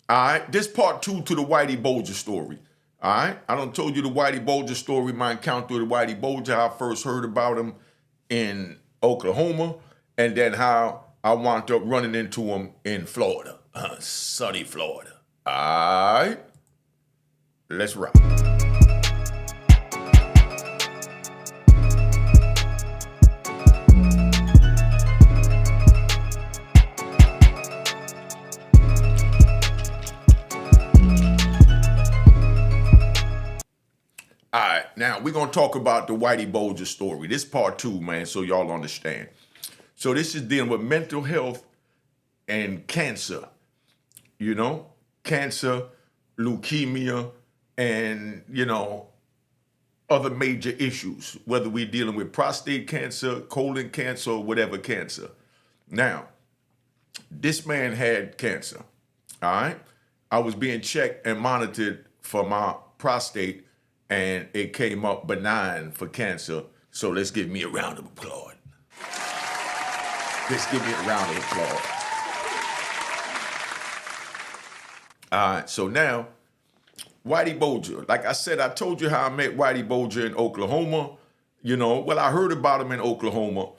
All right, this part two to the Whitey Bulger story. All right, I done told you the Whitey Bulger story, my encounter with Whitey Bulger, how I first heard about him in Oklahoma, and then how I wound up running into him in Florida, sunny Florida. All right, let's rock. All right, now we're gonna talk about the Whitey Bulger story. This part two, man, so y'all understand. So this is dealing with mental health and cancer. You know, cancer, leukemia, and other major issues. Whether we're dealing with prostate cancer, colon cancer, or whatever cancer. Now, this man had cancer. All right, I was being checked and monitored for my prostate, and it came up benign for cancer. So let's give me a round of applause. Let's give me a round of applause. All right, so now, Whitey Bulger. Like I said, I told you how I met Whitey Bulger in Oklahoma. Well, I heard about him in Oklahoma.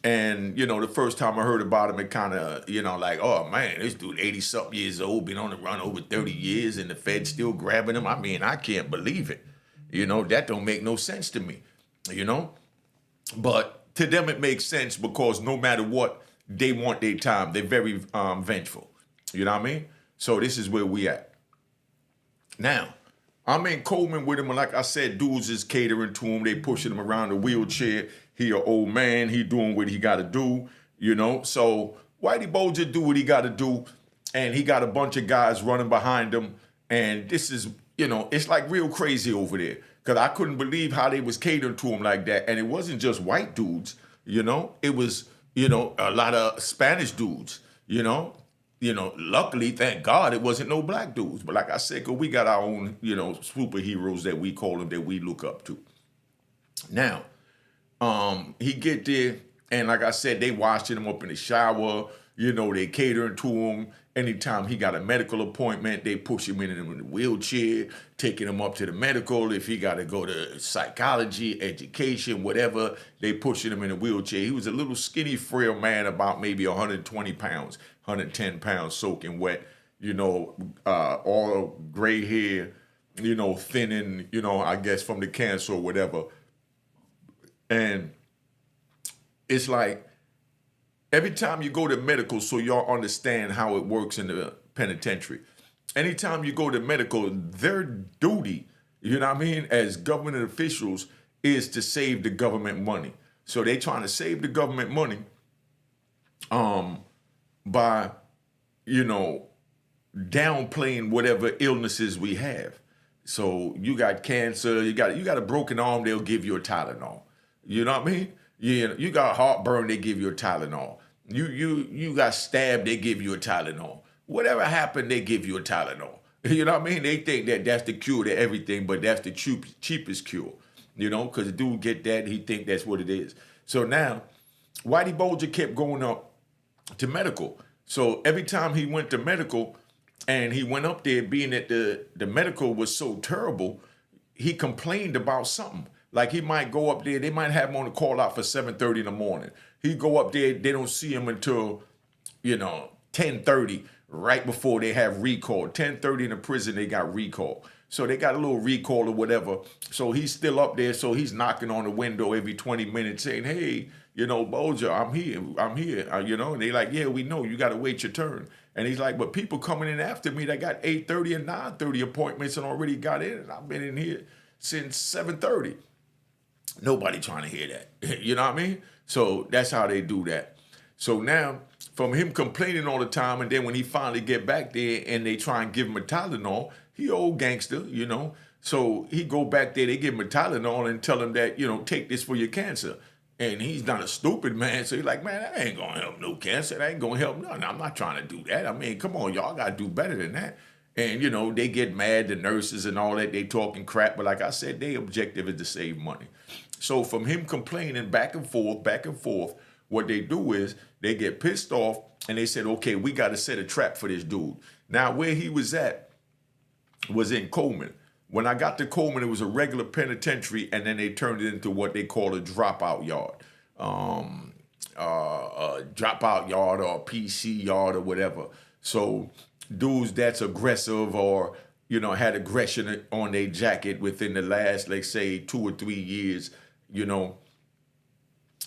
And, the first time I heard about him, it kind of, like, oh, man, this dude 80-something years old, been on the run over 30 years, and the Fed still grabbing him. I mean, I can't believe it. That don't make no sense to me, But to them, it makes sense because no matter what, they want their time. They're very vengeful. You know what I mean? So this is where we at. Now, I'm in Coleman with him, and like I said, dudes is catering to him. They pushing him around the wheelchair. He an old man. He doing what he got to do, So Whitey Bulger do what he got to do, and he got a bunch of guys running behind him. And this is, it's like real crazy over there because I couldn't believe how they was catering to him like that. And it wasn't just white dudes, It was, a lot of Spanish dudes, Luckily, thank God, it wasn't no black dudes. But like I said, 'cause we got our own, superheroes that we call them, that we look up to. Now, he get there, and like I said, they washing him up in the shower. They catering to him. Anytime he got a medical appointment, they push him in the wheelchair, taking him up to the medical. If he got to go to psychology, education, whatever, they pushing him in a wheelchair. He was a little skinny, frail man, about maybe 120 pounds, 110 pounds, soaking wet, all gray hair, thinning, I guess from the cancer or whatever. And it's like, every time you go to medical, so y'all understand how it works in the penitentiary. Anytime you go to medical, their duty, as government officials, is to save the government money. So they trying to save the government money by, downplaying whatever illnesses we have. So you got cancer, you got a broken arm, they'll give you a Tylenol. You know what I mean? You got heartburn, they give you a Tylenol. You got stabbed, they give you a Tylenol. Whatever happened, they give you a Tylenol. You know what I mean? They think that that's the cure to everything, but that's the cheapest cure. Because the dude get that, he think that's what it is. So now, Whitey Bulger kept going up to medical. So every time he went to medical, and he went up there, being that the medical was so terrible, he complained about something. Like he might go up there, they might have him on the call out for 7:30 in the morning. He go up there, they don't see him until, 10:30, right before they have recall. 10:30 in the prison, they got recall. So they got a little recall or whatever. So he's still up there, so he's knocking on the window every 20 minutes saying, hey, Bulger, I'm here. And they like, yeah, we know, you got to wait your turn. And he's like, but people coming in after me, they got 8:30 and 9:30 appointments and already got in, and I've been in here since 7:30. Nobody trying to hear that. You know what I mean? So that's how they do that. So now, from him complaining all the time, and then when he finally get back there and they try and give him a Tylenol, he old gangster, So he go back there, they give him a Tylenol and tell him that, take this for your cancer. And he's not a stupid man, so he's like, man, that ain't gonna help no cancer. That ain't gonna help nothing. I'm not trying to do that. I mean, come on, y'all gotta do better than that. And, they get mad, the nurses and all that, they talking crap. But like I said, their objective is to save money. So from him complaining back and forth, what they do is they get pissed off and they said, okay, we got to set a trap for this dude. Now, where he was at was in Coleman. When I got to Coleman, it was a regular penitentiary, and then they turned it into what they call a dropout yard. A dropout yard or a PC yard or whatever. So dudes that's aggressive or, you know, had aggression on their jacket within the last, let's say, 2 or 3 years, you know,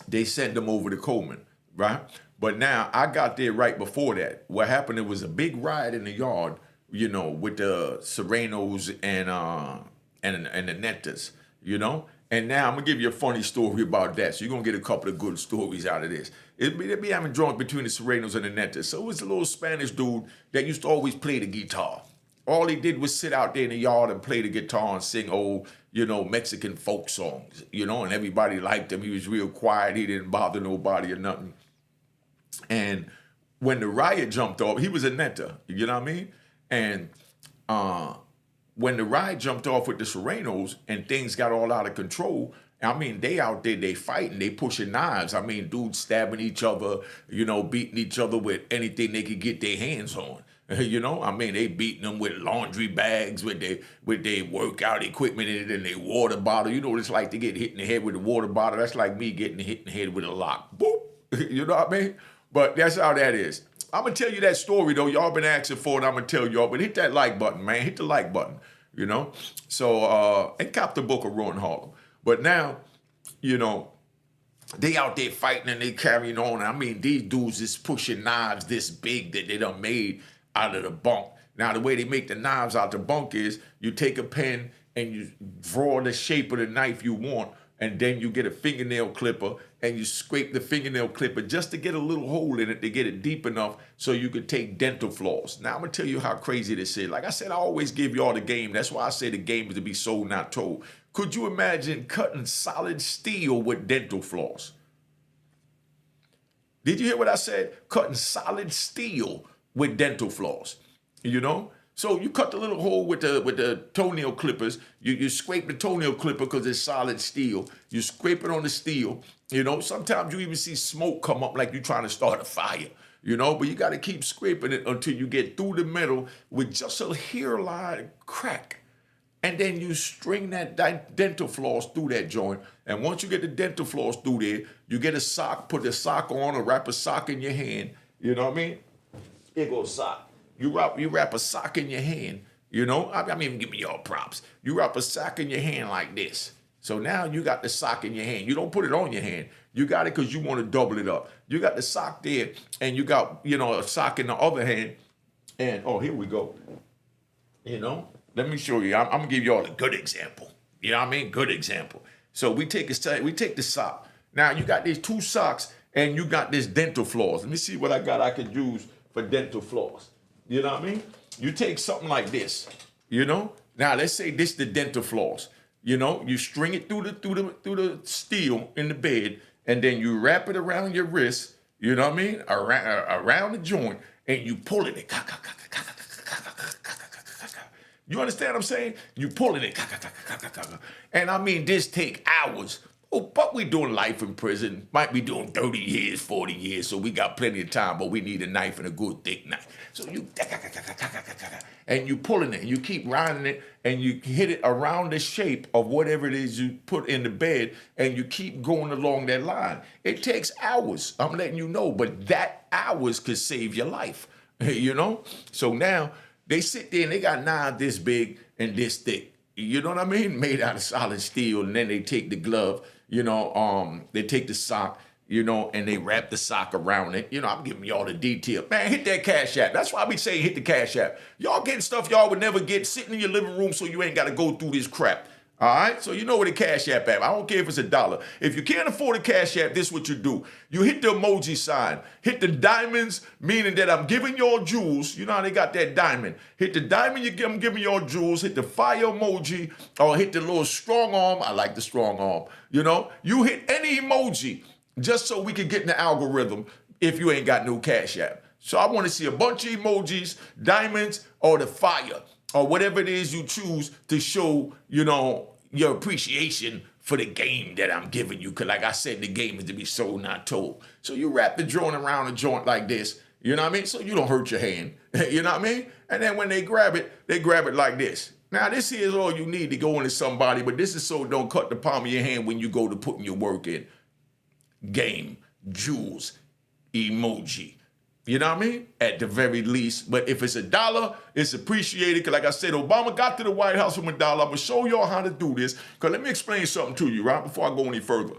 they sent them over to Coleman, right? But now I got there right before that. What happened, it was a big riot in the yard, you know, with the Serenos and the Nettas, you know? And now I'm going to give you a funny story about that. So you're going to get a couple of good stories out of this. They'd be having drunk between the Serenos and the Nettas. So it was a little Spanish dude that used to always play the guitar. All he did was sit out there in the yard and play the guitar and sing old, you know, Mexican folk songs, you know, and everybody liked him. He was real quiet. He didn't bother nobody or nothing. And when the riot jumped off, he was a Netta, you know what I mean? And when the riot jumped off with the Serenos and things got all out of control, I mean, they out there, they fighting, they pushing knives. I mean, dudes stabbing each other, you know, beating each other with anything they could get their hands on. You know, I mean, they beating them with laundry bags, with their workout equipment in it and their water bottle. You know what it's like to get hit in the head with a water bottle? That's like me getting hit in the head with a lock. Boop. You know what I mean? But that's how that is. I'm going to tell you that story, though. Y'all been asking for it. I'm going to tell y'all. But hit that like button, man. Hit the like button, you know? So, and cop the book of Ron Harlem. But now, you know, they out there fighting and they carrying on. I mean, these dudes is pushing knives this big that they done made out of the bunk. Now, the way they make the knives out the bunk is you take a pen and you draw the shape of the knife you want, and then you get a fingernail clipper and you scrape the fingernail clipper just to get a little hole in it to get it deep enough so you can take dental floss. Now, I'm going to tell you how crazy this is. Like I said, I always give y'all the game. That's why I say the game is to be sold, not told. Could you imagine cutting solid steel with dental floss? Did you hear what I said? Cutting solid steel with dental floss, you know? So you cut the little hole with the toenail clippers. You scrape the toenail clipper because it's solid steel. You scrape it on the steel. You know, sometimes you even see smoke come up like you're trying to start a fire, you know, but you got to keep scraping it until you get through the middle with just a hairline crack. And then you string that dental floss through that joint. And once you get the dental floss through there, you get a sock, put the sock on or wrap a sock in your hand. You know what I mean? Here goes sock. You wrap a sock in your hand, you know? I mean, give me your props. You wrap a sock in your hand like this. So now you got the sock in your hand. You don't put it on your hand. You got it because you want to double it up. You got the sock there, and you got, you know, a sock in the other hand. And, oh, here we go. You know? Let me show you. I'm going to give you all a good example. You know what I mean? Good example. So we take the sock. Now, you got these two socks, and you got this dental floss. Let me see what I got I could use for dental floss. You know what I mean? You take something like this, you know? Now, let's say this is the dental floss. You know, you string it through the steel in the bed, and then you wrap it around your wrist, you know what I mean? Around the joint, and you pull it. You understand what I'm saying? You pulling it. And I mean, this take hours. Oh, but we doing life in prison. Might be doing 30 years, 40 years, so we got plenty of time, but we need a knife and a good thick knife. So you, and you pulling it, and you keep rounding it, and you hit it around the shape of whatever it is you put in the bed, and you keep going along that line. It takes hours, I'm letting you know, but that hours could save your life, you know? So now, they sit there and they got knives this big and this thick. You know what I mean? Made out of solid steel. And then they take the glove, you know, they take the sock, you know, and they wrap the sock around it. You know, I'm giving y'all the detail. Man, hit that Cash App. That's why I be saying hit the Cash App. Y'all getting stuff y'all would never get sitting in your living room so you ain't got to go through this crap. All right? So you know where the Cash App at. I don't care if it's $1. If you can't afford a Cash App, this is what you do. You hit the emoji sign. Hit the diamonds, meaning that I'm giving y'all jewels. You know how they got that diamond. Hit the diamond, I'm giving y'all jewels. Hit the fire emoji or hit the little strong arm. I like the strong arm. You know, you hit any emoji just so we can get in the algorithm if you ain't got no Cash App. So I want to see a bunch of emojis, diamonds, or the fire, or whatever it is you choose to show, you know, your appreciation for the game that I'm giving you. Because like I said, the game is to be sold, not told. So you wrap the joint around a joint like this, you know what I mean? So you don't hurt your hand, you know what I mean? And then when they grab it like this. Now, this here is all you need to go into somebody, but this is so don't cut the palm of your hand when you go to putting your work in. Game, jewels, emoji. You know what I mean? At the very least. But if it's $1, it's appreciated. Because like I said, Obama got to the White House from $1. I'm going to show y'all how to do this. Because let me explain something to you, right? Before I go any further.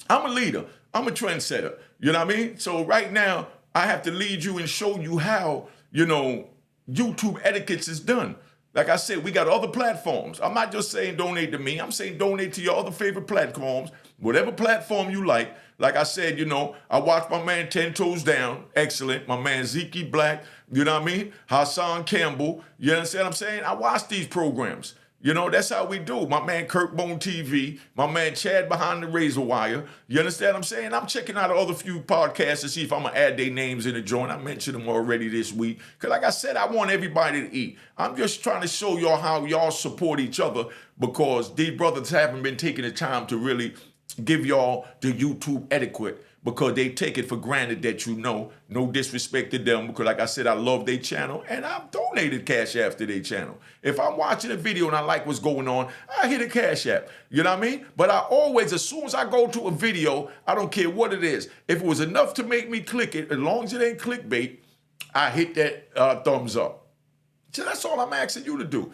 I'm a leader. I'm a trendsetter. You know what I mean? So right now, I have to lead you and show you how, you know, YouTube etiquette is done. Like I said, we got other platforms. I'm not just saying donate to me. I'm saying donate to your other favorite platforms. Whatever platform you like. Like I said, you know, I watched my man 10 Toes Down. Excellent. My man Zeke Black. You know what I mean? Hassan Campbell. You understand what I'm saying? I watch these programs. You know, that's how we do. My man Kirk Bone TV. My man Chad Behind the Razor Wire. You understand what I'm saying? I'm checking out other few podcasts to see if I'm going to add their names in the joint. I mentioned them already this week. Because like I said, I want everybody to eat. I'm just trying to show y'all how y'all support each other because these brothers haven't been taking the time to really give y'all the YouTube etiquette because they take it for granted that you know. No disrespect to them because like I said, I love their channel and I've donated Cash App to their channel. If I'm watching a video and I like what's going on, I hit a Cash App. You know what I mean? But I always, as soon as I go to a video, I don't care what it is. If it was enough to make me click it, as long as it ain't clickbait, I hit that thumbs up. So that's all I'm asking you to do.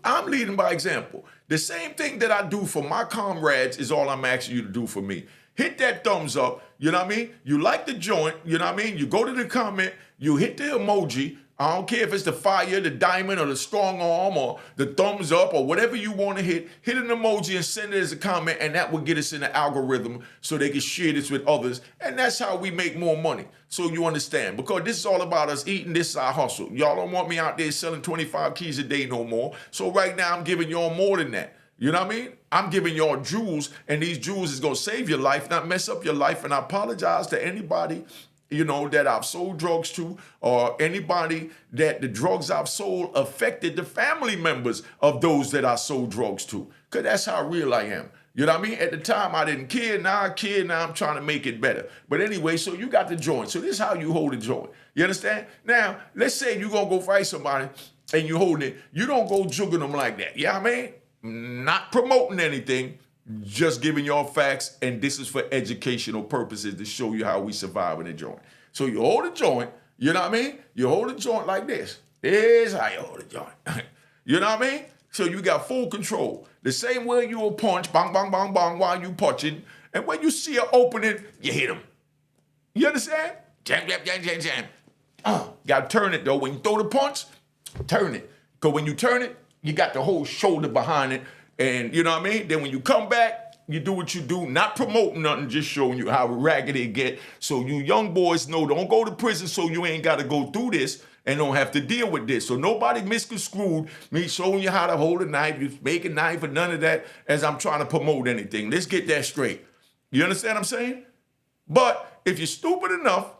I'm leading by example. The same thing that I do for my comrades is all I'm asking you to do for me. Hit that thumbs up, you know what I mean? You like the joint, you know what I mean? You go to the comment, you hit the emoji. I don't care if it's the fire, the diamond, or the strong arm, or the thumbs up, or whatever you want to hit. Hit an emoji and send it as a comment, and that will get us in the algorithm so they can share this with others. And that's how we make more money, so you understand. Because this is all about us eating. This is our hustle. Y'all don't want me out there selling 25 keys a day no more. So right now, I'm giving y'all more than that. You know what I mean? I'm giving y'all jewels, and these jewels is going to save your life, not mess up your life. And I apologize to anybody, you know, that I've sold drugs to, or anybody that the drugs I've sold affected the family members of those that I sold drugs to. Because that's how real I am. You know what I mean? At the time, I didn't care. Now I care. Now I'm trying to make it better. But anyway, so you got the joint. So this is how you hold a joint. You understand? Now, let's say you're going to go fight somebody, and you hold it. You don't go jugging them like that. You know what I mean? Not promoting anything, just giving y'all facts, and this is for educational purposes to show you how we survive in a joint. So you hold a joint, you know what I mean? You hold a joint like this. This is how you hold a joint. You know what I mean? So you got full control. The same way you will punch, bang, bang, bang, bang, while you punching, and when you see an opening, you hit them. You understand? Jam, jam, jam, jam, jam. Got to turn it, though. When you throw the punch, turn it. Because when you turn it, you got the whole shoulder behind it. And you know what I mean? Then when you come back, you do what you do, not promoting nothing, just showing you how ragged it get. So you young boys know, don't go to prison so you ain't got to go through this and don't have to deal with this. So nobody misconstrued me showing you how to hold a knife, you make a knife, or none of that as I'm trying to promote anything. Let's get that straight. You understand what I'm saying? But if you're stupid enough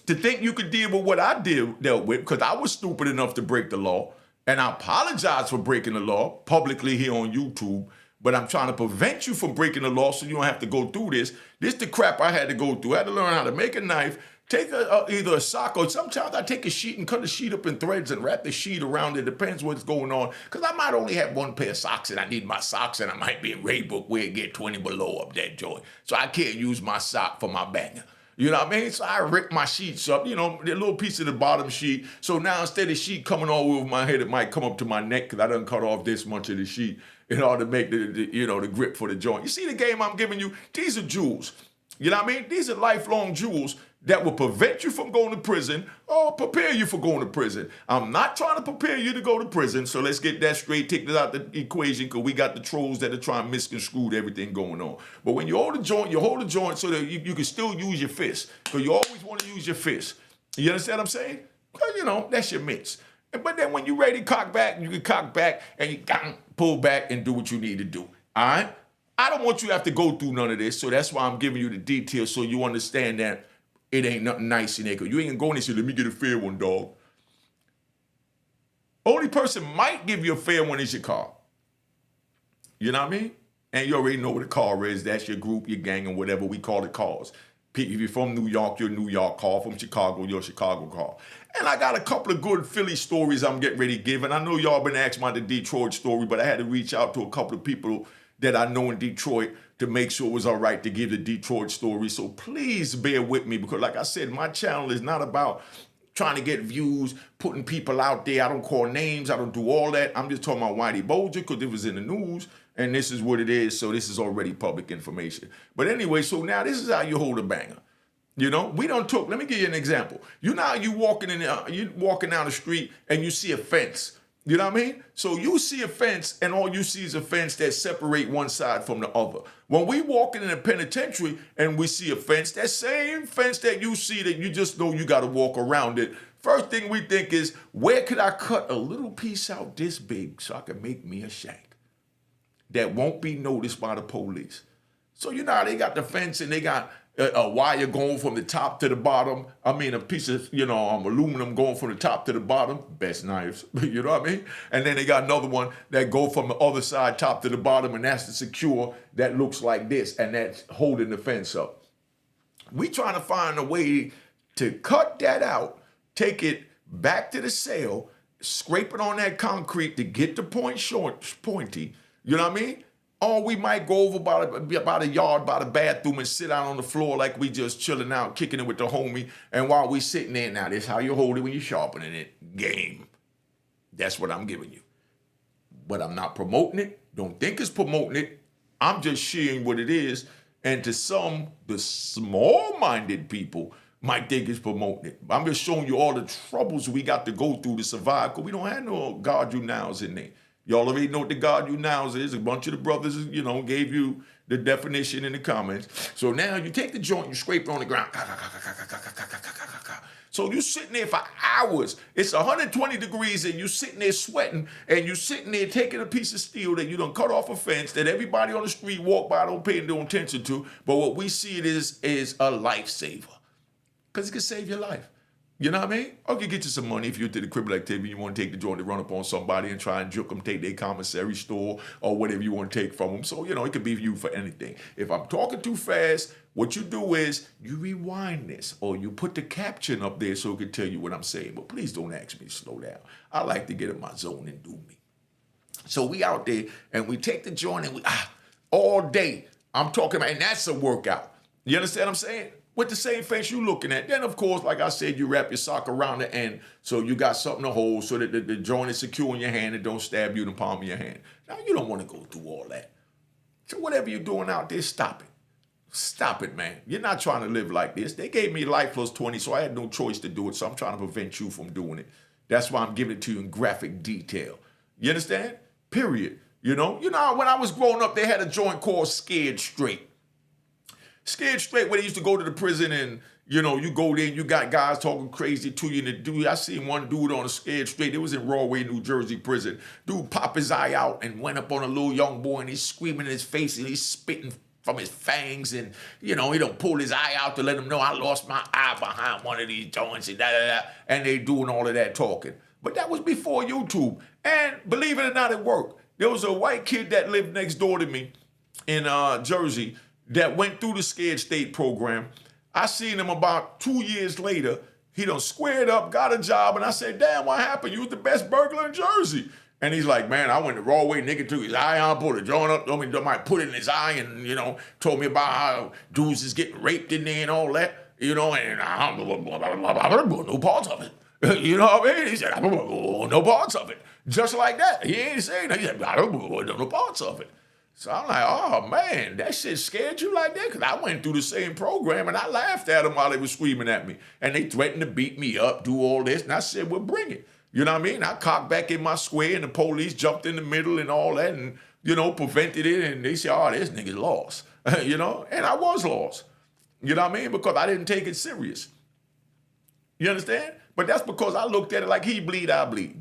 to think you could deal with what I dealt with, because I was stupid enough to break the law, and I apologize for breaking the law publicly here on YouTube, but I'm trying to prevent you from breaking the law so you don't have to go through this. This is the crap I had to go through. I had to learn how to make a knife, take either a sock, or sometimes I take a sheet and cut the sheet up in threads and wrap the sheet around it. Depends what's going on. Because I might only have one pair of socks and I need my socks, and I might be in Raybook where it get 20 below up that joint. So I can't use my sock for my banger. You know what I mean? So I rip my sheets up, you know, the little piece of the bottom sheet. So now instead of sheet coming all over my head, it might come up to my neck because I done cut off this much of the sheet in order to make the grip for the joint. You see the game I'm giving you? These are jewels. You know what I mean? These are lifelong jewels that will prevent you from going to prison or prepare you for going to prison. I'm not trying to prepare you to go to prison, so let's get that straight, take this out the equation, because we got the trolls that are trying to misconstrue everything going on. But when you hold a joint so that you can still use your fist, because you always want to use your fist. You understand what I'm saying? Because, you know, that's your mitts. But then when you're ready to cock back, you can cock back and you pull back and do what you need to do. All right? I don't want you to have to go through none of this, so that's why I'm giving you the details so you understand that it ain't nothing nice in there. You ain't gonna go in and say, let me get a fair one, dog. Only person might give you a fair one is your car. You know what I mean? And you already know what a car is. That's your group, your gang, and whatever we call it cars. If you're from New York, your New York car. From Chicago, your Chicago car. And I got a couple of good Philly stories I'm getting ready to give. And I know y'all been asking about the Detroit story, but I had to reach out to a couple of people that I know in Detroit to make sure it was all right to give the Detroit story. So please bear with me, because like I said, my channel is not about trying to get views, putting people out there. I don't call names. I don't do all that. I'm just talking about Whitey Bulger because it was in the news, and this is what it is. So this is already public information. But anyway, so now this is how you hold a banger. You know, we don't talk. Let me give you an example. You know how you walking down the street and you see a fence. You know what I mean? So you see a fence, and all you see is a fence that separate one side from the other. When we walking in a penitentiary and we see a fence, that same fence that you see that you just know you got to walk around it, first thing we think is, where could I cut a little piece out this big so I can make me a shack that won't be noticed by the police? So you know how they got the fence and they got a wire going from the top to the bottom. I mean, a piece of, aluminum going from the top to the bottom. Best knives, you know what I mean? And then they got another one that go from the other side, top to the bottom, and that's the secure that looks like this, and that's holding the fence up. We trying to find a way to cut that out, take it back to the cell, scrape it on that concrete to get the point short, pointy, you know what I mean? Or we might go over about a yard by the bathroom and sit out on the floor like we just chilling out, kicking it with the homie. And while we sitting there, now this how you hold it when you're sharpening it. Game. That's what I'm giving you. But I'm not promoting it. Don't think it's promoting it. I'm just sharing what it is. And to some, the small-minded people might think it's promoting it. I'm just showing you all the troubles we got to go through to survive, because we don't have no guard you nows in there. Y'all already know what the God you nows is. A bunch of the brothers, gave you the definition in the comments. So now you take the joint, you scrape it on the ground. So you sitting there for hours. It's 120 degrees and you sitting there sweating, and you sitting there taking a piece of steel that you done cut off a fence that everybody on the street walk by, don't pay no attention to. But what we see it is a lifesaver, because it can save your life. You know what I mean? Or you get you some money if you're to the criminal activity, you want to take the joint to run up on somebody and try and juke them, take their commissary store or whatever you want to take from them. So, it could be used for anything. If I'm talking too fast, what you do is you rewind this, or you put the caption up there so it can tell you what I'm saying. But please don't ask me to slow down. I like to get in my zone and do me. So we out there and we take the joint and we, all day. I'm talking about, and that's a workout. You understand what I'm saying? With the same fence you looking at. Then, of course, like I said, you wrap your sock around the end so you got something to hold so that the joint is secure in your hand and don't stab you in the palm of your hand. Now, you don't want to go through all that. So whatever you're doing out there, stop it. Stop it, man. You're not trying to live like this. They gave me life plus 20, so I had no choice to do it, so I'm trying to prevent you from doing it. That's why I'm giving it to you in graphic detail. You understand? Period. You know, when I was growing up, they had a joint called Scared Straight. Scared Straight, where they used to go to the prison and, you go there and you got guys talking crazy to you. And I seen one dude on a Scared Straight. It was in Rahway, New Jersey prison. Dude popped his eye out and went up on a little young boy, and he's screaming in his face and he's spitting from his fangs, and, he don't pull his eye out to let him know I lost my eye behind one of these joints and da-da-da. And they doing all of that talking. But that was before YouTube. And believe it or not, it worked. There was a white kid that lived next door to me in Jersey that went through the Scared State program. I seen him about 2 years later. He done squared up, got a job, and I said, damn, what happened? You was the best burglar in Jersey. And he's like, man, I went the raw way, nigga took his eye out, pulled a joint up, told me I might put it in his eye, and, told me about how dudes is getting raped in there and all that, and I don't know no parts of it. You know what I mean? He said, I don't know no parts of it. Just like that. He ain't saying that. He said, I don't know no parts of it. So I'm like, oh, man, that shit scared you like that? Because I went through the same program, and I laughed at them while they were screaming at me. And they threatened to beat me up, do all this. And I said, well, bring it. You know what I mean? I cocked back in my square, and the police jumped in the middle and all that and, prevented it. And they said, oh, this nigga's lost. And I was lost. You know what I mean? Because I didn't take it serious. You understand? But that's because I looked at it like he bleed, I bleed.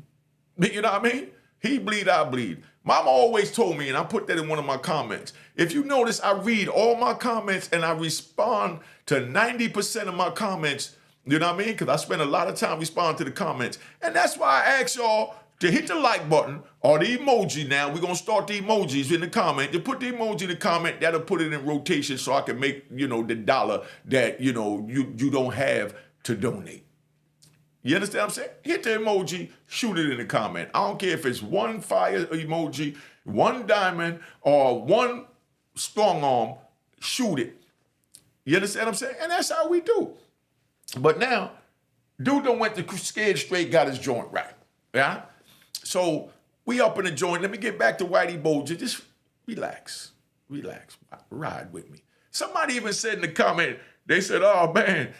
You know what I mean? He bleed, I bleed. Mama always told me, and I put that in one of my comments, if you notice, I read all my comments and I respond to 90% of my comments, you know what I mean? Because I spend a lot of time responding to the comments. And that's why I ask y'all to hit the like button or the emoji now. We're going to start the emojis in the comment. To put the emoji in the comment, that'll put it in rotation so I can make, the dollar that, you don't have to donate. You understand what I'm saying? Hit the emoji, shoot it in the comment. I don't care if it's one fire emoji, one diamond, or one strong arm, shoot it. You understand what I'm saying? And that's how we do. But now, dude done went to Scared Straight, got his joint right. Yeah? So we up in the joint. Let me get back to Whitey Bulger. Just relax. Ride with me. Somebody even said in the comment, they said, oh man,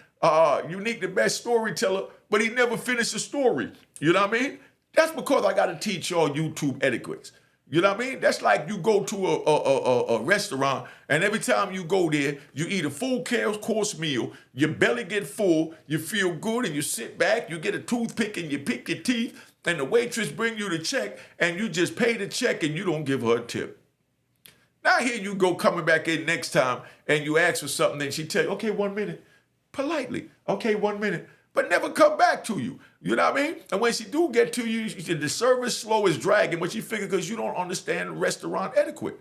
Unique the best storyteller, but he never finished the story. You know what I mean? That's because I got to teach y'all YouTube etiquettes. You know what I mean? That's like you go to a restaurant, and every time you go there, you eat a full course meal, your belly get full, you feel good, and you sit back, you get a toothpick, and you pick your teeth, and the waitress bring you the check, and you just pay the check, and you don't give her a tip. Now here you go coming back in next time, and you ask for something, and she tell you, okay, 1 minute. Politely, okay, 1 minute. But never come back to you. You know what I mean? And when she do get to you, the service slow is dragging, but she figure because you don't understand restaurant etiquette.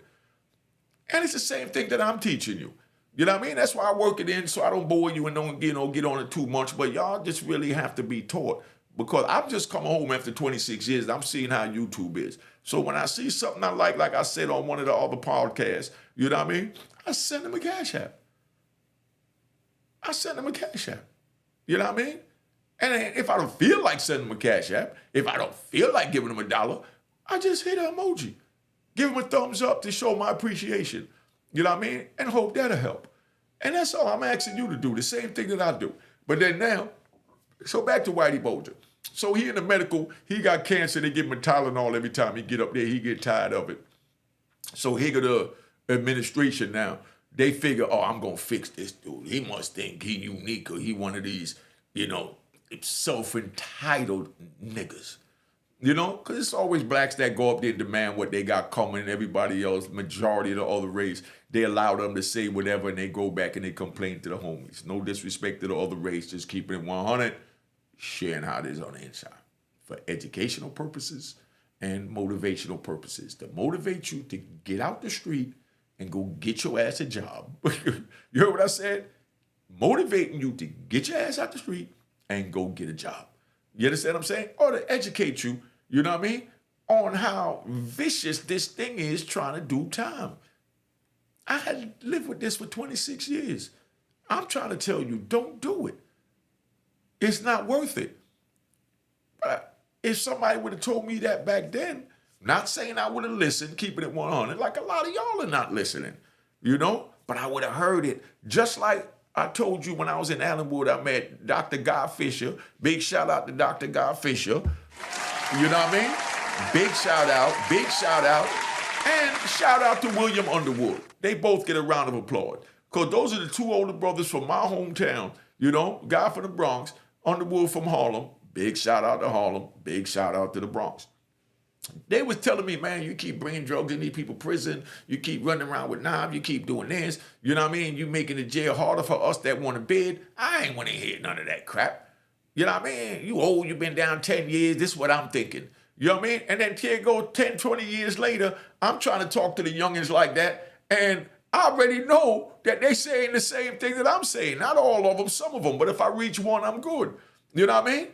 And it's the same thing that I'm teaching you. You know what I mean? That's why I work it in so I don't bore you and don't get on it too much. But y'all just really have to be taught. Because I've just come home after 26 years and I'm seeing how YouTube is. So when I see something I like I said on one of the other podcasts, you know what I mean? I send them a cash app. You know what I mean? And if I don't feel like sending them a cash app, if I don't feel like giving them $1, I just hit an emoji. Give them a thumbs up to show my appreciation. You know what I mean? And hope that'll help. And that's all I'm asking you to do, the same thing that I do. But then now, so back to Whitey Bulger. So he in the medical, he got cancer, they give him a Tylenol every time he get up there, he get tired of it. So here go the administration now. They figure, oh, I'm going to fix this dude. He must think he unique or he one of these, self-entitled niggas. Because it's always blacks that go up there and demand what they got coming, and everybody else, majority of the other race, they allow them to say whatever, and they go back and they complain to the homies. No disrespect to the other race, just keeping it 100, sharing how it is on the inside for educational purposes and motivational purposes. To motivate you to get out the street and go get your ass a job. You heard what I said? Motivating you to get your ass out the street and go get a job. You understand what I'm saying? Or to educate you, you know what I mean, on how vicious this thing is trying to do time. I had lived with this for 26 years. I'm trying to tell you, don't do it. It's not worth it. But if somebody would have told me that back then, not saying I would have listened, keeping it 100, like a lot of y'all are not listening, but I would have heard it. Just like I told you when I was in Allenwood, I met Dr. Guy Fisher. Big shout out to Dr. Guy Fisher. You know what I mean? Big shout out. And shout out to William Underwood. They both get a round of applause. Because those are the two older brothers from my hometown. Guy from the Bronx, Underwood from Harlem. Big shout out to Harlem. Big shout out to the Bronx. They was telling me, man, you keep bringing drugs in these people prison. You keep running around with knives. You keep doing this. You know what I mean? You making the jail harder for us that want to bid. I ain't want to hear none of that crap. You know what I mean? You old, you been down 10 years. This is what I'm thinking. You know what I mean? And then here go 10, 20 years later, I'm trying to talk to the youngins like that. And I already know that they saying the same thing that I'm saying. Not all of them, some of them. But if I reach one, I'm good. You know what I mean?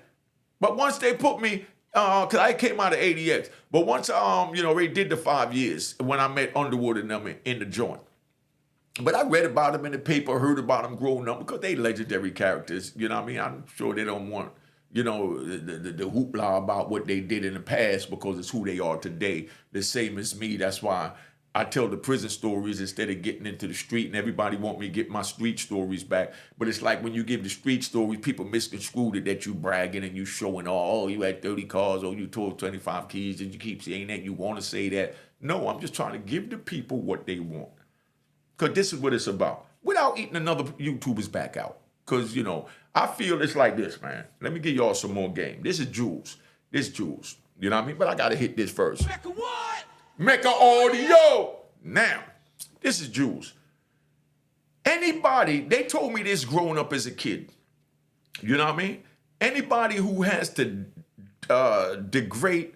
But once they put me... because I came out of ADX. But once, they did the 5 years when I met Underwood and them in the joint. But I read about them in the paper, heard about them growing up because they legendary characters. You know what I mean? I'm sure they don't want, the hoopla about what they did in the past because it's who they are today. The same as me. That's why I tell the prison stories instead of getting into the street, and everybody want me to get my street stories back. But it's like when you give the street stories, people misconstrued it that you bragging and you showing, oh, you had 30 cars, or you told 25 keys, and you keep saying that, you want to say that. No, I'm just trying to give the people what they want. Because this is what it's about. Without eating another YouTuber's back out. Because, I feel it's like this, man. Let me give y'all some more game. This is Jules. You know what I mean? But I got to hit this first. Mecca what? Mecca audio. Now, this is Jules. Anybody, they told me this growing up as a kid. You know what I mean? Anybody who has to degrade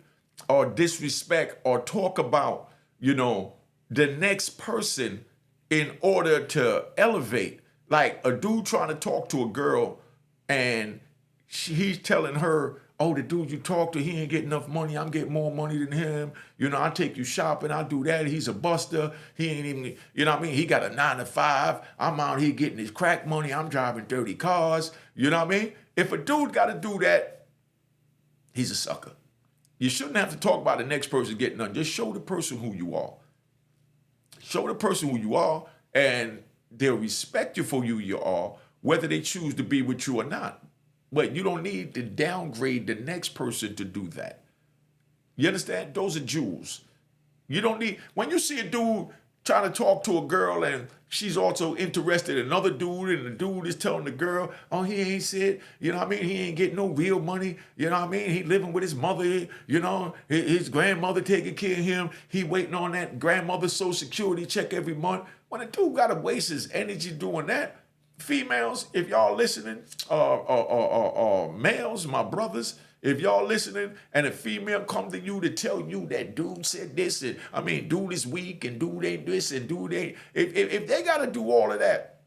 or disrespect or talk about, the next person in order to elevate. Like a dude trying to talk to a girl and he's telling her, oh, the dude you talk to, he ain't getting enough money. I'm getting more money than him. I take you shopping. I do that. He's a buster. He ain't even, He got a 9 to 5. I'm out here getting his crack money. I'm driving 30 cars. You know what I mean? If a dude got to do that, he's a sucker. You shouldn't have to talk about the next person getting nothing. Just show the person who you are. Show the person who you are, and they'll respect you for who you are, whether they choose to be with you or not. But you don't need to downgrade the next person to do that. You understand? Those are jewels. You don't need, when you see a dude trying to talk to a girl and she's also interested in another dude, and the dude is telling the girl, oh, he ain't said, he ain't getting no real money, he living with his mother, his grandmother taking care of him, he waiting on that grandmother's social security check every month. When a dude gotta waste his energy doing that, females, if y'all listening, males, my brothers, if y'all listening and a female come to you to tell you that dude said this, and dude is weak and dude ain't this and dude ain't, if they got to do all of that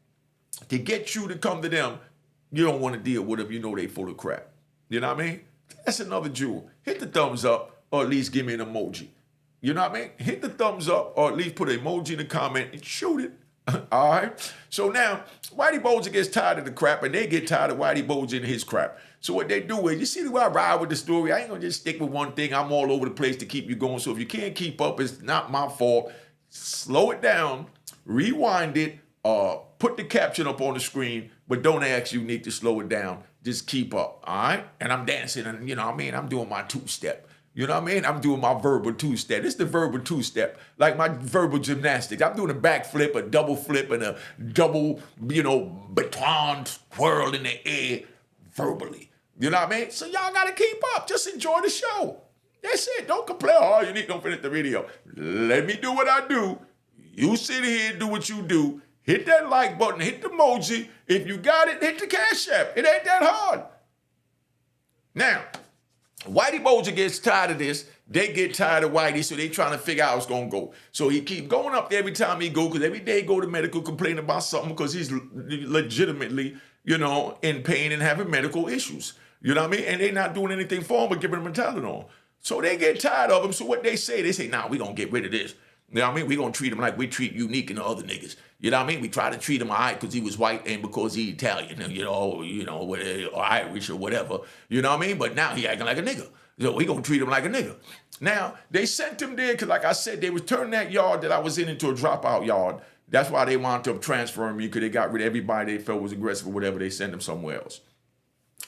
to get you to come to them, you don't want to deal with them. You know they full of crap. You know what I mean? That's another jewel. Hit the thumbs up or at least give me an emoji. You know what I mean? Hit the thumbs up or at least put an emoji in the comment and shoot it. All right. So now, Whitey Bulger gets tired of the crap, and they get tired of Whitey Bulger and his crap. So what they do is, you see the way I ride with the story, I ain't gonna just stick with one thing. I'm all over the place to keep you going. So if you can't keep up, it's not my fault. Slow it down, rewind it, put the caption up on the screen, but don't ask Unique to slow it down. Just keep up. All right. And I'm dancing, and I'm doing my two-step. I'm doing my verbal two-step. It's the verbal two-step, like my verbal gymnastics. I'm doing a backflip, a double flip, and a double, baton twirl in the air verbally. You know what I mean? So y'all got to keep up. Just enjoy the show. That's it. Don't complain. Oh, Unique don't finish the video. Let me do what I do. You sit here and do what you do. Hit that like button. Hit the emoji. If you got it, hit the Cash App. It ain't that hard. Now, Whitey Bulger gets tired of this. They get tired of Whitey, so they trying to figure out how it's going to go. So he keep going up there every time he go, because every day he go to medical complaining about something, because he's legitimately, in pain and having medical issues. You know what I mean? And they not doing anything for him but giving him a Tylenol. So they get tired of him. So what they say, nah, we going to get rid of this. You know what I mean? We going to treat him like we treat Unique and the other niggas. You know what I mean? We try to treat him all right because he was white and because he Italian, or Irish or whatever. You know what I mean? But now he acting like a nigga. So we going to treat him like a nigga. Now, they sent him there because, like I said, they was turning that yard that I was in into a dropout yard. That's why they wound up transferring me, because they got rid of everybody they felt was aggressive or whatever. They sent him somewhere else.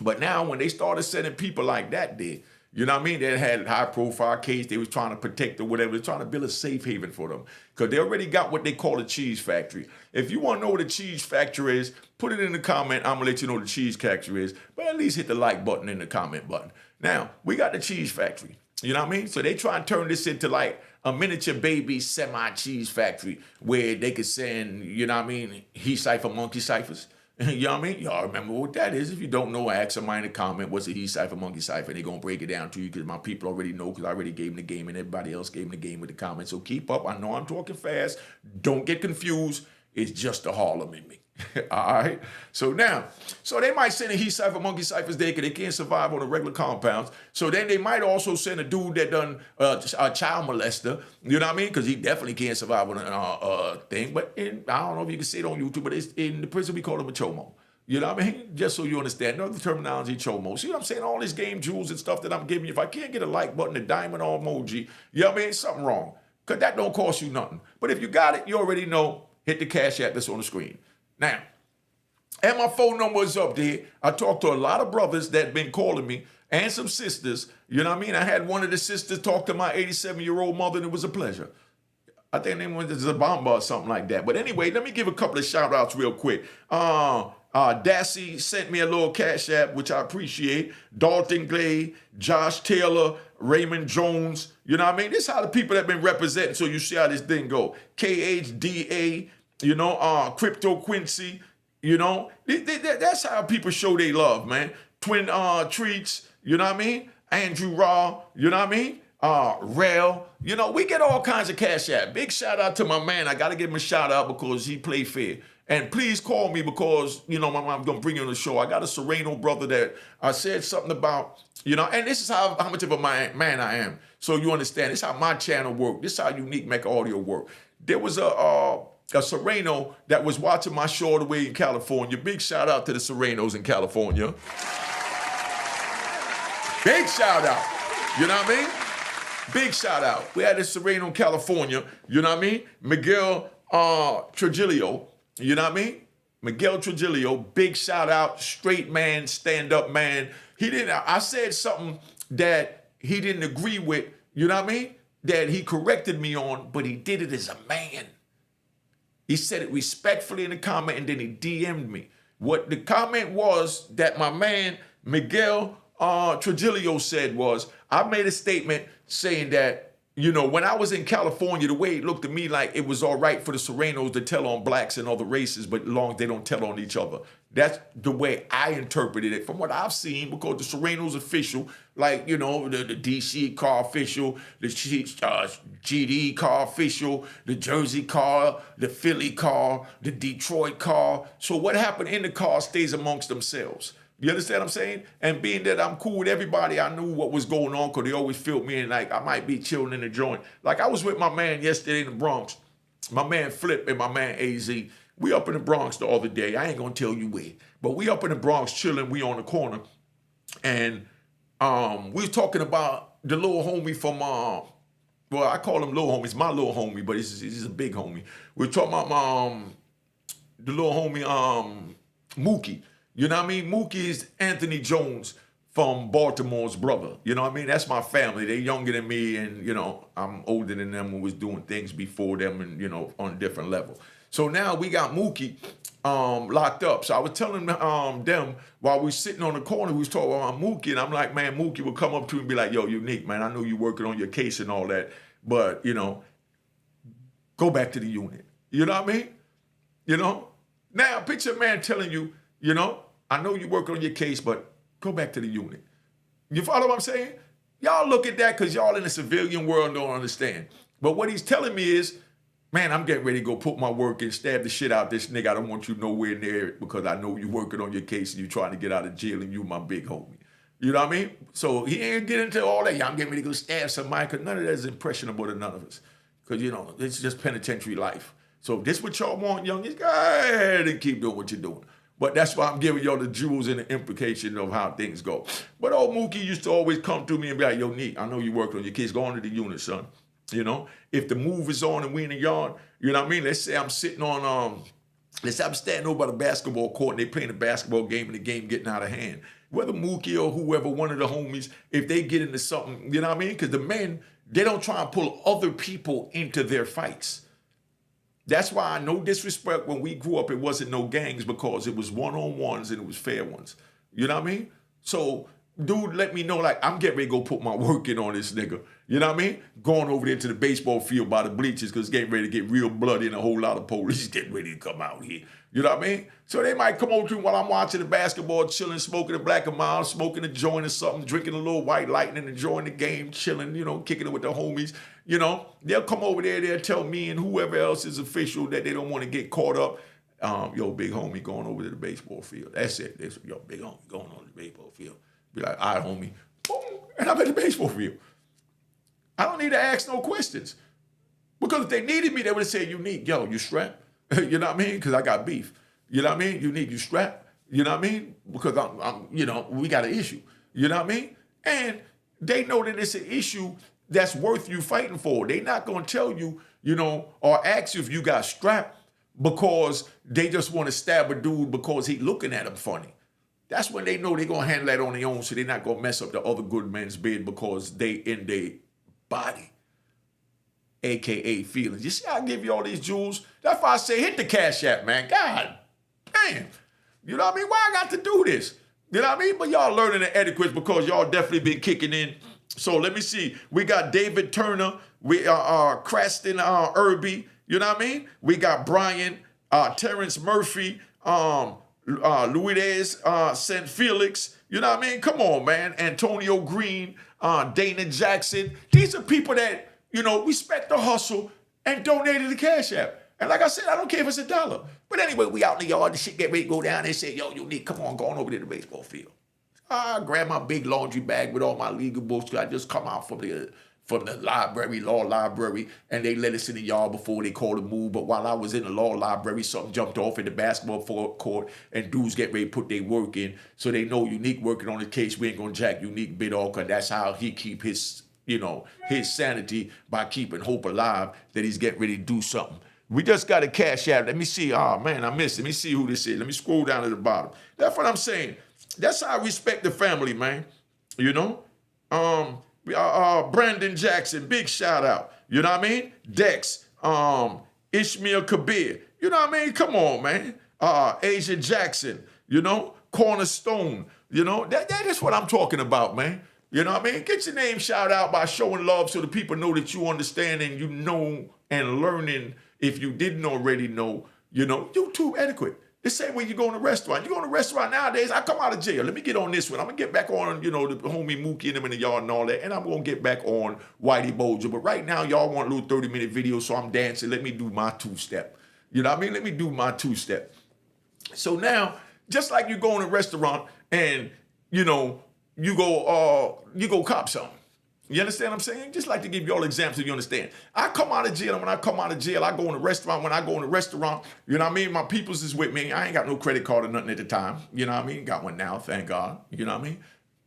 But now when they started sending people like that there, you know what I mean? They had high profile case. They was trying to protect or whatever. They're trying to build a safe haven for them, because they already got what they call a cheese factory. If you want to know what a cheese factory is, put it in the comment. I'm going to let you know what the cheese factory is. But at least hit the like button and the comment button. Now, we got the cheese factory. You know what I mean? So they try and turn this into like a miniature baby semi-cheese factory where they could send, he cipher monkey ciphers. You know what I mean? Y'all remember what that is. If you don't know, ask somebody in the comment, what's a he cipher, monkey cipher? They're going to break it down to you, because my people already know, because I already gave them the game and everybody else gave them the game with the comments. So keep up. I know I'm talking fast. Don't get confused. It's just the Harlem in me. All right? So they might send a he cipher, monkey ciphers there because they can't survive on the regular compounds. So then they might also send a dude that done a child molester. You know what I mean? Because he definitely can't survive on a thing. But I don't know if you can see it on YouTube, but it's in the prison we call him a chomo. You know what I mean? Just so you understand. Another terminology, chomo. See what I'm saying? All these game jewels and stuff that I'm giving you. If I can't get a like button, a diamond or emoji, you know what I mean? Something wrong. Because that don't cost you nothing. But if you got it, you already know. Hit the Cash App that's on the screen. Now, and my phone number is up there. I talked to a lot of brothers that been calling me, and some sisters. You know what I mean? I had one of the sisters talk to my 87-year-old mother, and it was a pleasure. I think her name was Zabamba or something like that. But anyway, let me give a couple of shout-outs real quick. Dassy sent me a little Cash App, which I appreciate. Dalton Glay, Josh Taylor, Raymond Jones. You know what I mean? This is how the people that been representing, so you see how this thing go. KHDA, Crypto Quincy, that's how people show they love, man. Twin Treats, you know what I mean? Andrew Raw, you know what I mean? Rel. You know, we get all kinds of cash app. Big shout out to my man. I got to give him a shout out because he played fair. And please call me because, you know, I'm going to bring you on the show. I got a Sereno brother that I said something about, you know, and this is how much of a man I am. So you understand, this is how my channel works. This is how Unique Mecca audio work. There was a Sereno that was watching my show all the way in California. Big shout out to the Serenos in California. Big shout out. You know what I mean? Big shout out. We had this Sereno in California. You know what I mean? Miguel Trujillo. You know what I mean? Miguel Trujillo, big shout out, straight man, stand-up man. I said something that he didn't agree with, you know what I mean? That he corrected me on, but he did it as a man. He said it respectfully in the comment, and then he DM'd me. What the comment was that my man, Miguel Trujillo said was, I made a statement saying that, you know, when I was in California, the way it looked to me like it was all right for the Serenos to tell on blacks and other races, but long as they don't tell on each other. That's the way I interpreted it from what I've seen, because the Serenos official, like, you know, the DC car official, the GD car official, the Jersey car, the Philly car, the Detroit car. So what happened in the car stays amongst themselves. You understand what I'm saying? And being that I'm cool with everybody, I knew what was going on because they always felt me and like I might be chilling in the joint. Like I was with my man yesterday in the Bronx, my man Flip and my man AZ. We up in the Bronx the other day. I ain't gonna tell you where, but we up in the Bronx chilling. We on the corner, and we was talking about the little homie from well, I call him little homie. It's my little homie, but he's a big homie. We were talking about the little homie Mookie. You know what I mean? Mookie is Anthony Jones from Baltimore's brother. You know what I mean? That's my family. They're younger than me, and, you know, I'm older than them and was doing things before them and, you know, on a different level. So now we got Mookie locked up. So I was telling them while we sitting on the corner, we was talking about Mookie, and I'm like, man, Mookie would come up to me and be like, yo, Unique, man, I know you working on your case and all that, but, you know, go back to the unit. You know what I mean? You know? Now, picture a man telling you, you know, I know you work on your case, but go back to the unit. You follow what I'm saying? Y'all look at that because y'all in the civilian world don't understand. But what he's telling me is, man, I'm getting ready to go put my work in, stab the shit out this nigga. I don't want you nowhere near it because I know you working on your case and you trying to get out of jail and you my big homie. You know what I mean? So he ain't get into all that. Yeah, I'm getting ready to go stab somebody because none of that is impressionable to none of us. Because, you know, it's just penitentiary life. So if this what y'all want, youngins, go ahead and keep doing what you're doing. But that's why I'm giving y'all the jewels and the implication of how things go. But old Mookie used to always come to me and be like, yo, Neek, I know you working on your kids. Go on to the unit, son. You know, if the move is on and we in the yard, you know what I mean? Let's say I'm sitting on, let's say I'm standing over by the basketball court and they playing a basketball game and the game getting out of hand. Whether Mookie or whoever, one of the homies, if they get into something, you know what I mean? Because the men, they don't try and pull other people into their fights. That's why, no disrespect, when we grew up, it wasn't no gangs because it was one-on-ones and it was fair ones. You know what I mean? So, dude, let me know, like, I'm getting ready to go put my work in on this nigga. You know what I mean? Going over there to the baseball field by the bleachers because it's getting ready to get real bloody and a whole lot of police getting ready to come out here. You know what I mean? So they might come over to me while I'm watching the basketball, chilling, smoking a Black and Mild, smoking a joint or something, drinking a little White Lightning, enjoying the game, chilling, you know, kicking it with the homies. You know, they'll come over there, they'll tell me and whoever else is official that they don't want to get caught up. Yo, big homie going over to the baseball field. That's it. Yo, big homie going on to the baseball field. Be like, all right, homie. Boom, and I'm at the baseball field. I don't need to ask no questions. Because if they needed me, they would say, Unique, yo, you strapped? You know what I mean? Because I got beef. You know what I mean? Unique, you strapped? You know what I mean? Because I'm you know, we got an issue. You know what I mean? And they know that it's an issue that's worth you fighting for. They not going to tell you, you know, or ask you if you got strapped because they just want to stab a dude because he looking at them funny. That's when they know they're going to handle that on their own, so they're not going to mess up the other good man's bed because they in their body, a.k.a. feelings. You see, I give you all these jewels. That's why I say hit the Cash App, man. God damn. You know what I mean? Why I got to do this? You know what I mean? But y'all learning the etiquette because y'all definitely been kicking in. So let me see. We got David Turner. We Creston Irby. You know what I mean? We got Brian, Terrence Murphy, Luides St. Felix. You know what I mean? Come on, man. Antonio Green, Dana Jackson. These are people that, respect the hustle and donated the Cash App. And like I said, I don't care if it's $1. But anyway, we out in the yard, the shit get ready to go down. They say, yo, Unique, come on, go on over to the baseball field. I grab my big laundry bag with all my legal books. I just come out from the library, law library, and they let us in the yard before they called a move. But while I was in the law library, something jumped off in the basketball court, and dudes get ready to put their work in. So they know Unique working on the case. We ain't gonna jack Unique bit off, because that's how he keep his, his sanity, by keeping hope alive that he's getting ready to do something. We just got a Cash App. Let me see. Oh, man, I missed it. Let me see who this is. Let me scroll down to the bottom. That's what I'm saying. That's how I respect the family, man. Brandon Jackson, big shout out. You know what I mean? Dex, Ishmael Kabir. You know what I mean? Come on, man. Asia Jackson, Cornerstone. That is what I'm talking about, man. You know what I mean? Get your name shout out by showing love so the people know that you understand and you know and learning. If you didn't already know, YouTube etiquette. The same way you go in a restaurant. You go in a restaurant nowadays, I come out of jail. Let me get on this one. I'm going to get back on, the homie Mookie and them in the yard and all that. And I'm going to get back on Whitey Bulger. But right now, y'all want a little 30-minute video, so I'm dancing. Let me do my two-step. You know what I mean? Let me do my two-step. So now, just like you go in a restaurant and, you go cop something. You understand what I'm saying? Just like to give you all examples so you understand. I come out of jail, and when I come out of jail, I go in a restaurant. When I go in a restaurant, you know what I mean? My peoples is with me. I ain't got no credit card or nothing at the time. You know what I mean? Got one now, thank God. You know what I mean?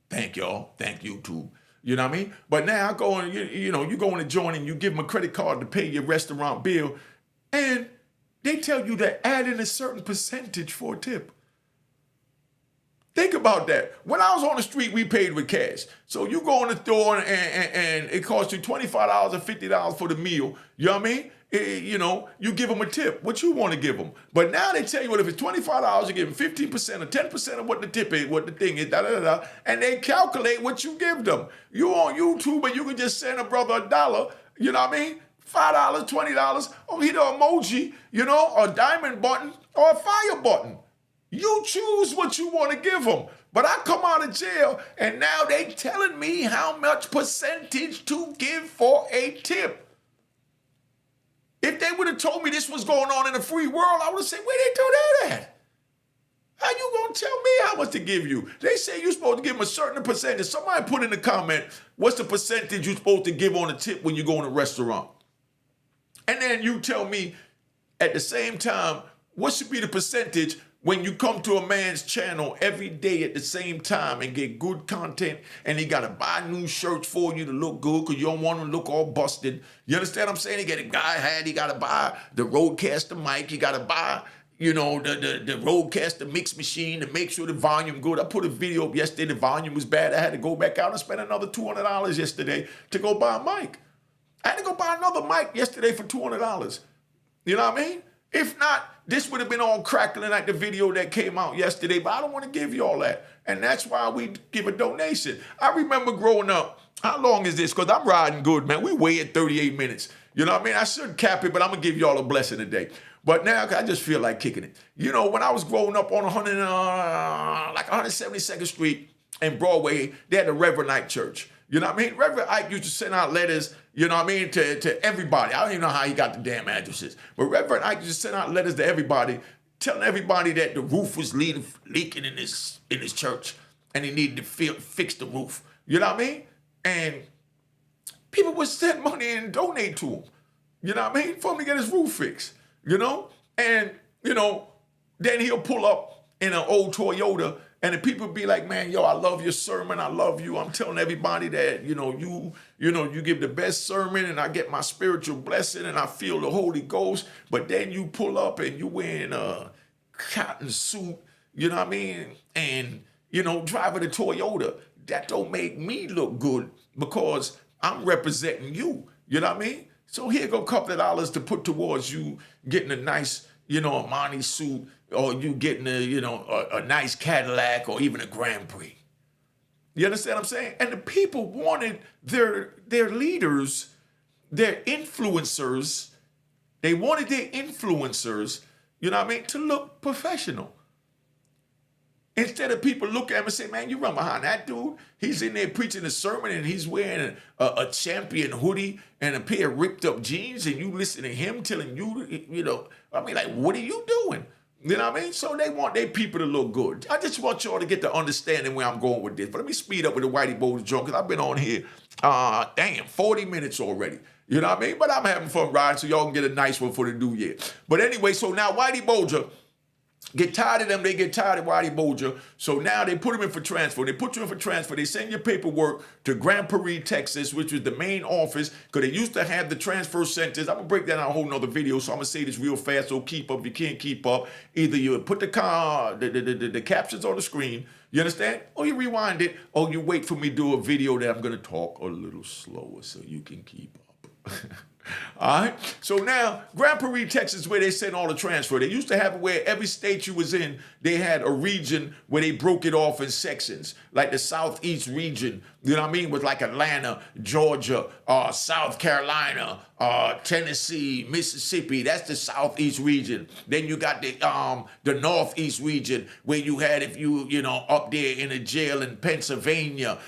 Thank y'all. Thank YouTube. You know what I mean? But now I go in, you go in a joint and you give them a credit card to pay your restaurant bill, and they tell you to add in a certain percentage for a tip. Think about that. When I was on the street, we paid with cash. So you go in the store and it costs you $25 or $50 for the meal. You know what I mean? You give them a tip. What you want to give them. But now they tell you, if it's $25, you give them 15% or 10% of what the tip is, what the thing is, and they calculate what you give them. You on YouTube, and you can just send a brother $1. You know what I mean? $5, $20, or hit an emoji, a diamond button or a fire button. You choose what you want to give them. But I come out of jail, and now they telling me how much percentage to give for a tip. If they would have told me this was going on in a free world, I would have said, where they do that at? How you going to tell me how much to give you? They say you're supposed to give them a certain percentage. Somebody put in the comment, what's the percentage you're supposed to give on a tip when you go in a restaurant? And then you tell me at the same time, what should be the percentage when you come to a man's channel every day at the same time and get good content, and he got to buy new shirts for you to look good because you don't want to look all busted. You understand what I'm saying? He got a guy hat, he got to buy the Rodecaster mic, he got to buy, the Rodecaster mix machine to make sure the volume good. I put a video up yesterday, the volume was bad. I had to go back out and spend another $200 yesterday to go buy a mic. I had to go buy another mic yesterday for $200. You know what I mean? If not, this would have been all crackling like the video that came out yesterday, but I don't want to give you all that. And that's why we give a donation. I remember growing up, how long is this? Because I'm riding good, man. We way at 38 minutes. You know what I mean? I shouldn't cap it, but I'm going to give y'all a blessing today. But now I just feel like kicking it. When I was growing up on 172nd Street and Broadway, they had the Reverend Ike Church. You know what I mean? Reverend Ike used to send out letters, to everybody. I don't even know how he got the damn addresses. But Reverend Ike used to send out letters to everybody, telling everybody that the roof was leaking in his church, and he needed to fix the roof. You know what I mean? And people would send money and donate to him. You know what I mean? For him to get his roof fixed. And, then he'll pull up in an old Toyota, and the people be like, man, yo, I love your sermon. I love you. I'm telling everybody that, you give the best sermon, and I get my spiritual blessing, and I feel the Holy Ghost. But then you pull up and you wearing a cotton suit, you know what I mean? And, driving a Toyota. That don't make me look good because I'm representing you. You know what I mean? So here go a couple of dollars to put towards you getting a nice, Armani suit, or you getting a nice Cadillac, or even a Grand Prix. You understand what I'm saying? And the people wanted their leaders, their influencers, they wanted their influencers, to look professional. Instead of people look at him and say, man, you run behind that dude. He's in there preaching a sermon and he's wearing a champion hoodie and a pair of ripped up jeans, and you listen to him telling you, you know, I mean, like, what are you doing? You know what I mean? So they want their people to look good. I just want y'all to get the understanding where I'm going with this. But let me speed up with the Whitey Bulger joke, because I've been on here, 40 minutes already. You know what I mean? But I'm having fun riding, so y'all can get a nice one for the new year. But anyway, so now Whitey Bulger, get tired of them, they get tired of Whitey Bulger. So now they put him in for transfer. They put you in for transfer. They send your paperwork to Grand Prairie, Texas, which was the main office, because they used to have the transfer centers. I'm going to break that down a whole nother video, so I'm going to say this real fast, so keep up. If you can't keep up, either you put the captions on the screen, you understand? Or you rewind it, or you wait for me to do a video that I'm going to talk a little slower so you can keep up. All right. So now, Grand Prairie, Texas, where they sent all the transfer. They used to have it where every state you was in, they had a region where they broke it off in sections, like the Southeast region. You know what I mean? With like Atlanta, Georgia, South Carolina, Tennessee, Mississippi. That's the Southeast region. Then you got the Northeast region, where you had, if you know, up there in a jail in Pennsylvania,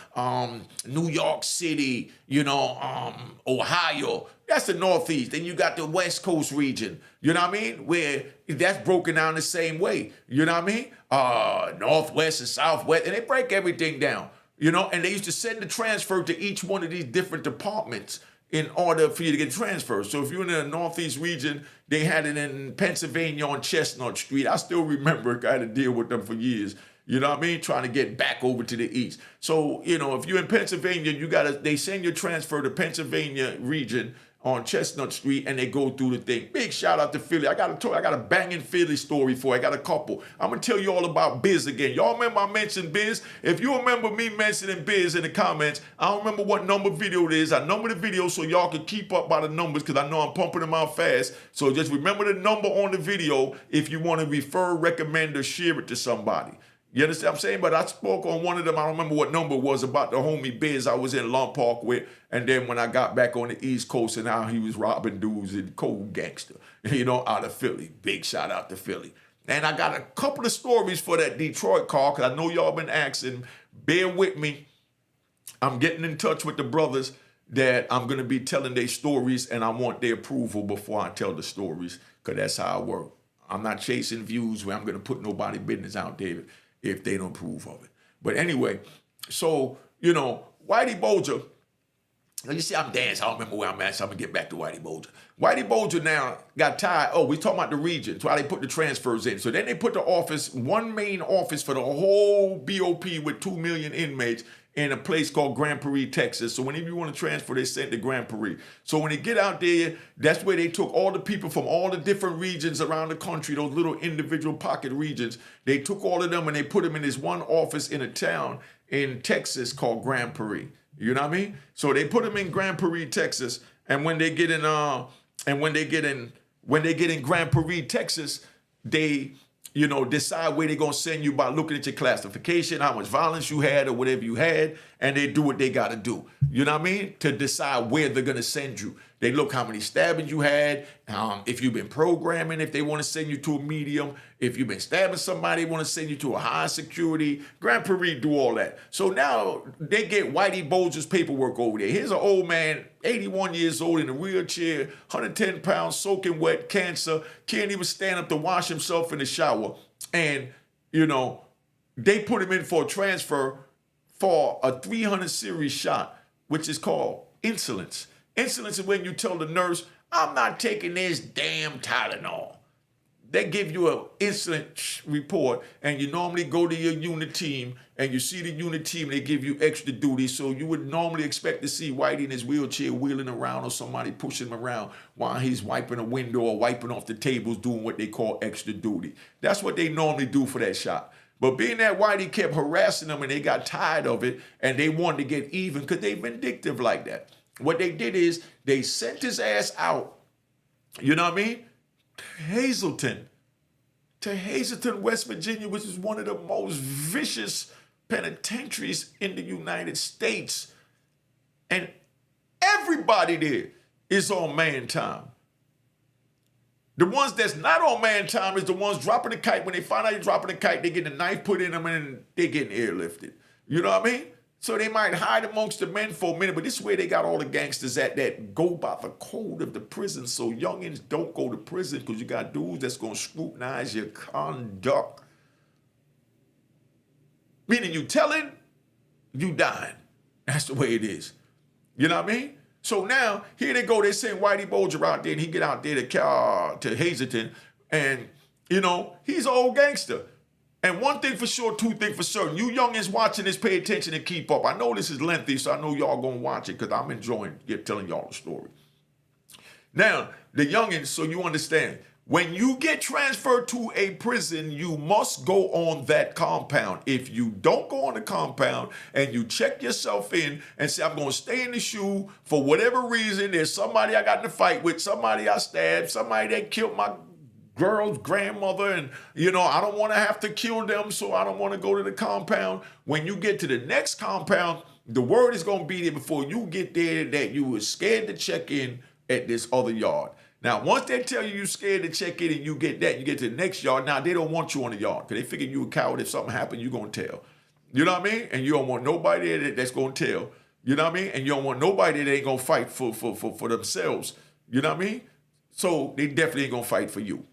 New York City, you know, Ohio. That's the Northeast. Then you got the West Coast region, you know what I mean? Where that's broken down the same way, you know what I mean? Northwest and Southwest, and they break everything down, you know? And they used to send the transfer to each one of these different departments in order for you to get transferred. So if you're in the Northeast region, they had it in Pennsylvania on Chestnut Street. I still remember, I had to deal with them for years. You know what I mean? Trying to get back over to the east. So, you know, if you're in Pennsylvania, they send your transfer to Pennsylvania region on Chestnut Street, and they go through the thing. Big shout out to Philly. I got a banging Philly story for you. I got a couple. I'm gonna tell you all about Biz again. Y'all remember I mentioned Biz? If you remember me mentioning Biz in the comments, I don't remember what number video it is. I number the video so y'all can keep up by the numbers, because I know I'm pumping them out fast. So just remember the number on the video if you want to refer, recommend, or share it to somebody. You understand what I'm saying? But I spoke on one of them, I don't remember what number it was, about the homie Biz I was in Long Park with. And then when I got back on the East Coast, and how he was robbing dudes and cold gangster, you know, out of Philly. Big shout out to Philly. And I got a couple of stories for that Detroit car, because I know y'all been asking. Bear with me. I'm getting in touch with the brothers that I'm going to be telling their stories, and I want their approval before I tell the stories, because that's how I work. I'm not chasing views where I'm going to put nobody business out there if they don't approve of it. But anyway, so, you know, Whitey Bulger, you see I'm dancing, I don't remember where I'm at, so I'm going to get back to Whitey Bulger. Whitey Bulger now got tired. Oh, we talking about the region, so how they put the transfers in. So then they put the office, one main office for the whole BOP with 2 million inmates in a place called Grand Prairie, Texas. So whenever you want to transfer, they sent to Grand Prairie. So when they get out there, that's where they took all the people from all the different regions around the country, those little individual pocket regions. They took all of them and they put them in this one office in a town in Texas called Grand Prairie. You know what I mean? So they put them in Grand Prairie, Texas, and when they get in Grand Prairie, Texas, they, you know, decide where they're going to send you by looking at your classification, how much violence you had or whatever you had, and they do what they got to do. You know what I mean? To decide where they're going to send you. They look how many stabbings you had, if you've been programming, if they want to send you to a medium, if you've been stabbing somebody, they want to send you to a high security. Grand Prairie do all that. So now they get Whitey Bulger's paperwork over there. Here's an old man, 81 years old, in a wheelchair, 110 pounds, soaking wet, cancer, can't even stand up to wash himself in the shower. And, you know, they put him in for a transfer for a 300 series shot, which is called insolence. Insolence is when you tell the nurse, I'm not taking this damn Tylenol. They give you an incident report, and you normally go to your unit team, and you see the unit team, they give you extra duty. So you would normally expect to see Whitey in his wheelchair wheeling around, or somebody pushing him around while he's wiping a window or wiping off the tables, doing what they call extra duty. That's what they normally do for that shot. But being that Whitey kept harassing them, and they got tired of it, and they wanted to get even because they're vindictive like that. What they did is they sent his ass out, you know what I mean, to Hazleton, West Virginia, which is one of the most vicious penitentiaries in the United States. And everybody there is on man time. The ones that's not on man time is the ones dropping the kite. When they find out you're dropping the kite, they get the knife put in them and they getting airlifted. You know what I mean? So they might hide amongst the men for a minute, but this is where they got all the gangsters at that go by the code of the prison. So youngins don't go to prison because you got dudes that's going to scrutinize your conduct. Meaning you telling, you dying. That's the way it is. You know what I mean? So now, here they go. They're saying Whitey Bulger out there, and he get out there to Hazleton, and, you know, he's an old gangster. And one thing for sure, two things for certain. You youngins watching this, pay attention and keep up. I know this is lengthy, so I know y'all going to watch it because I'm enjoying telling y'all the story. Now, the youngins, so you understand, when you get transferred to a prison, you must go on that compound. If you don't go on the compound and you check yourself in and say, I'm going to stay in the shoe for whatever reason, there's somebody I got in a fight with, somebody I stabbed, somebody that killed my girl's grandmother, and, you know, I don't want to have to kill them, so I don't want to go to the compound. When you get to the next compound, the word is going to be there before you get there that you were scared to check in at this other yard. Now, once they tell you you're scared to check in and you get that, you get to the next yard. Now, they don't want you on the yard because they figure you a coward. If something happened, you're going to tell. You know what I mean? And you don't want nobody there that's going to tell. You know what I mean? And you don't want nobody that ain't going to fight for themselves. You know what I mean? So they definitely ain't going to fight for you.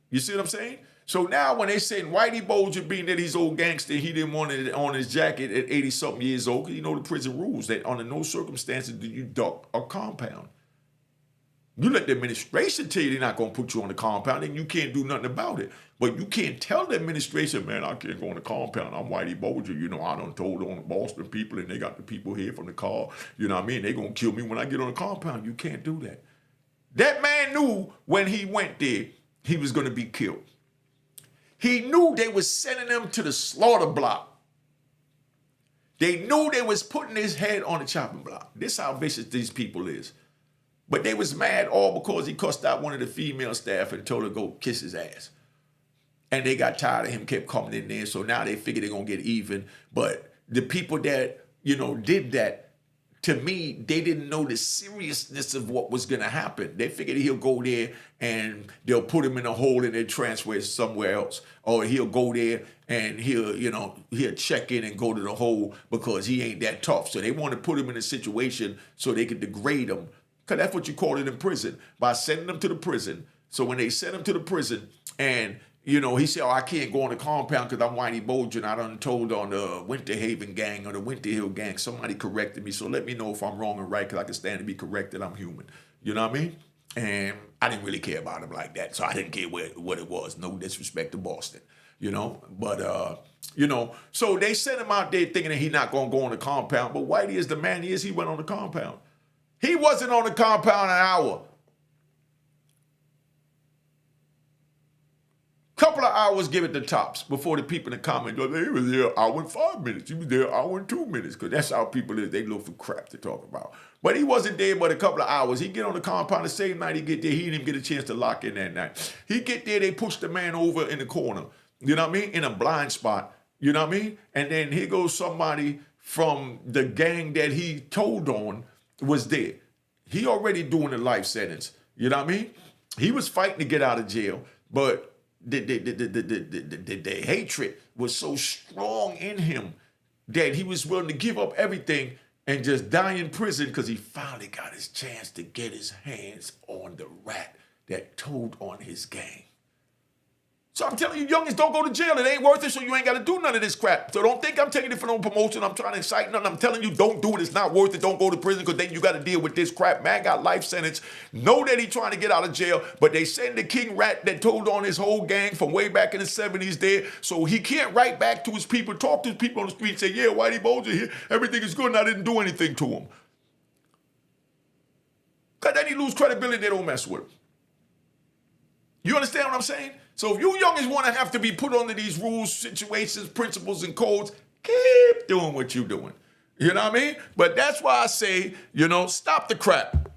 You see what I'm saying? So now when they saying Whitey Bulger being that he's old gangster, he didn't want it on his jacket at 80-something years old, because you know the prison rules that under no circumstances do you duck a compound. You let the administration tell you they're not going to put you on the compound, and you can't do nothing about it. But you can't tell the administration, man, I can't go on the compound. I'm Whitey Bulger. You know, I done told on the Boston people, and they got the people here from the car. You know what I mean? They're going to kill me when I get on the compound. You can't do that. That man knew when he went there, he was going to be killed. He knew they was sending him to the slaughter block. They knew they was putting his head on the chopping block. This is how vicious these people is. But they was mad all because he cussed out one of the female staff and told her to go kiss his ass. And they got tired of him, kept coming in there, so now they figure they're going to get even. But the people that, you know, did that, to me, they didn't know the seriousness of what was going to happen. They figured he'll go there and they'll put him in a hole and they'll transfer it somewhere else. Or he'll go there and he'll check in and go to the hole because he ain't that tough. So they want to put him in a situation so they can degrade him. Because that's what you call it in prison, by sending them to the prison. So when they send him to the prison and, you know, he said, oh, I can't go on the compound because I'm Whitey Bulger and I done told on the Winter Haven gang or the Winter Hill gang. Somebody corrected me, so let me know if I'm wrong or right because I can stand to be corrected. I'm human. You know what I mean? And I didn't really care about him like that, so I didn't care what it was. No disrespect to Boston, you know? But, you know, so they sent him out there thinking that he's not going to go on the compound. But Whitey is the man he is. He went on the compound. He wasn't on the compound an hour. Couple of hours, give it the tops before the people in the comments go, he was there an hour and 5 minutes. He was there an hour and 2 minutes, because that's how people is. They look for crap to talk about. But he wasn't there but a couple of hours. He get on the compound the same night he get there. He didn't even get a chance to lock in that night. He get there, they push the man over in the corner. You know what I mean? In a blind spot. You know what I mean? And then here goes somebody from the gang that he told on was there. He already doing a life sentence. You know what I mean? He was fighting to get out of jail, but the hatred was so strong in him that he was willing to give up everything and just die in prison because he finally got his chance to get his hands on the rat that told on his gang. So I'm telling you, youngins, don't go to jail. It ain't worth it, so you ain't got to do none of this crap. So don't think I'm taking it for no promotion. I'm trying to incite nothing. I'm telling you, don't do it. It's not worth it. Don't go to prison, because then you got to deal with this crap. Man got life sentence. Know that he trying to get out of jail, but they send the king rat that told on his whole gang from way back in the 70s there, so he can't write back to his people, talk to his people on the street and say, yeah, Whitey Bulger here, everything is good, and I didn't do anything to him. Because then he lose credibility. They don't mess with him. You understand what I'm saying? So if you youngins want to have to be put under these rules, situations, principles, and codes, keep doing what you're doing. You know what I mean? But that's why I say, you know, stop the crap.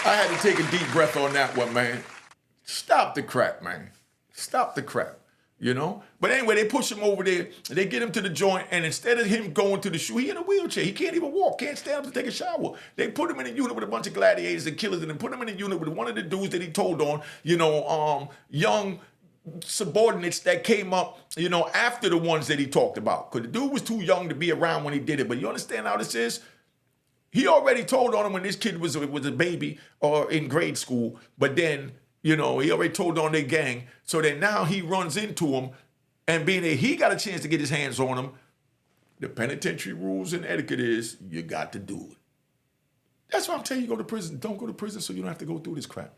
I had to take a deep breath on that one, man. Stop the crap, man. Stop the crap. you know? But anyway, they push him over there, they get him to the joint, and instead of him going to the shoe, he in a wheelchair. He can't even walk, can't stand up to take a shower. They put him in a unit with a bunch of gladiators and killers, and then put him in a unit with one of the dudes that he told on, young subordinates that came up, after the ones that he talked about. Because the dude was too young to be around when he did it. But you understand how this is? He already told on him when this kid was a baby or in grade school, but then, he already told on their gang. So then now he runs into him, and being that he got a chance to get his hands on him, the penitentiary rules and etiquette is you got to do it. That's why I'm telling you, go to prison. Don't go to prison so you don't have to go through this crap.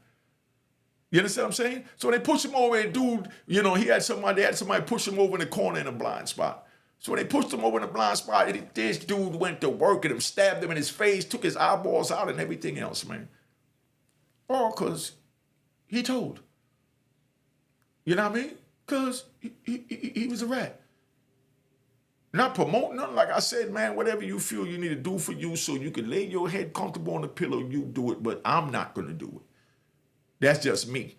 You understand what I'm saying? So they push him over, and dude, they had somebody push him over in the corner in a blind spot. So when they pushed him over in a blind spot, this dude went to work at him, stabbed him in his face, took his eyeballs out and everything else, man. All because he told. You know what I mean? Because he was a rat. Not promoting nothing. Like I said, man, whatever you feel you need to do for you so you can lay your head comfortable on the pillow, you do it. But I'm not going to do it. That's just me.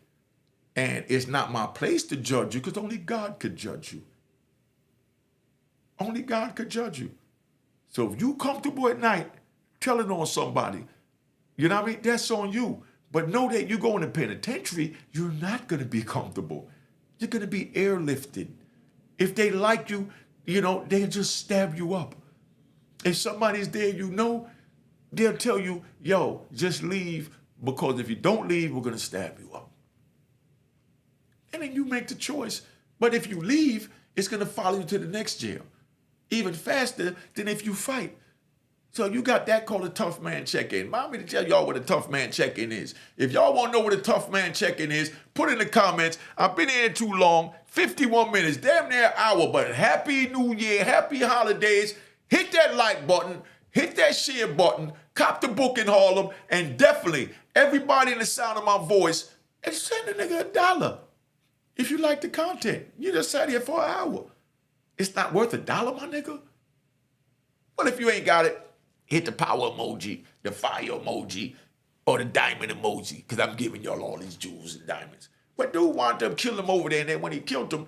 And it's not my place to judge you because only God could judge you. Only God could judge you. So if you comfortable at night telling on somebody, you know what I mean? That's on you. But know that you go in the penitentiary, you're not going to be comfortable. You're going to be airlifted. If they like you, they'll just stab you up. If somebody's there, they'll tell you, yo, just leave, because if you don't leave, we're going to stab you up. And then you make the choice. But if you leave, it's going to follow you to the next jail, even faster than if you fight. So you got that called a tough man check-in. Allow me to tell y'all what a tough man check-in is. If y'all want to know what a tough man check-in is, put in the comments. I've been here too long, 51 minutes, damn near an hour, but happy New Year, happy holidays. Hit that like button, hit that share button, cop the book in Harlem, and definitely everybody in the sound of my voice, and send a nigga $1. If you like the content, you just sat here for an hour. It's not worth $1, my nigga. But if you ain't got it, hit the power emoji, the fire emoji, or the diamond emoji, because I'm giving y'all all these jewels and diamonds. But dude wound up killing him over there, and then when he killed him,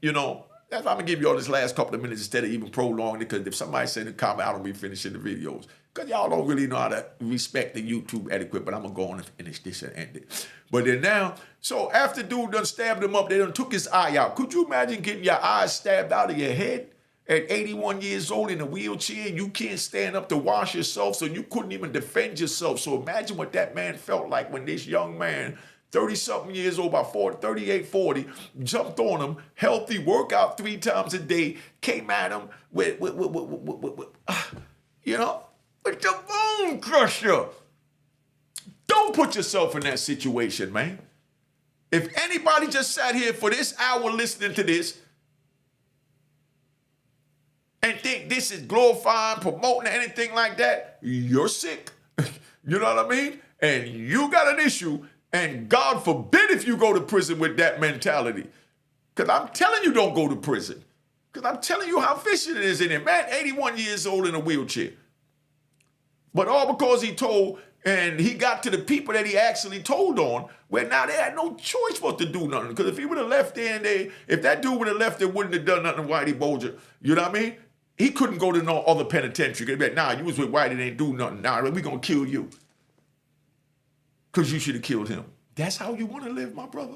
that's why I'm going to give you all this last couple of minutes instead of even prolonging it, because if somebody said in the comment, I don't be finishing the videos, because y'all don't really know how to respect the YouTube etiquette, but I'm going to go on and finish this and end it. But then now, so after dude done stabbed him up, they done took his eye out. Could you imagine getting your eye stabbed out of your head? At 81 years old in a wheelchair, you can't stand up to wash yourself, so you couldn't even defend yourself. So imagine what that man felt like when this young man, 30-something years old, about 38, 40, jumped on him, healthy, workout 3 times a day, came at him with the bone crusher. Don't put yourself in that situation, man. If anybody just sat here for this hour listening to this, and think this is glorifying, promoting, anything like that, you're sick. You know what I mean? And you got an issue, and God forbid if you go to prison with that mentality. Because I'm telling you, don't go to prison. Because I'm telling you how vicious it is in there. Man, 81 years old in a wheelchair. But all because he told, and he got to the people that he actually told on, where now they had no choice but to do nothing. Because if he would have left there, and if that dude would have left, they wouldn't have done nothing to Whitey Bulger. You know what I mean? He couldn't go to no other penitentiary. He'd be like, nah, you was with Whitey, they ain't do nothing. Nah, we gonna kill you. Because you should have killed him. That's how you want to live, my brother.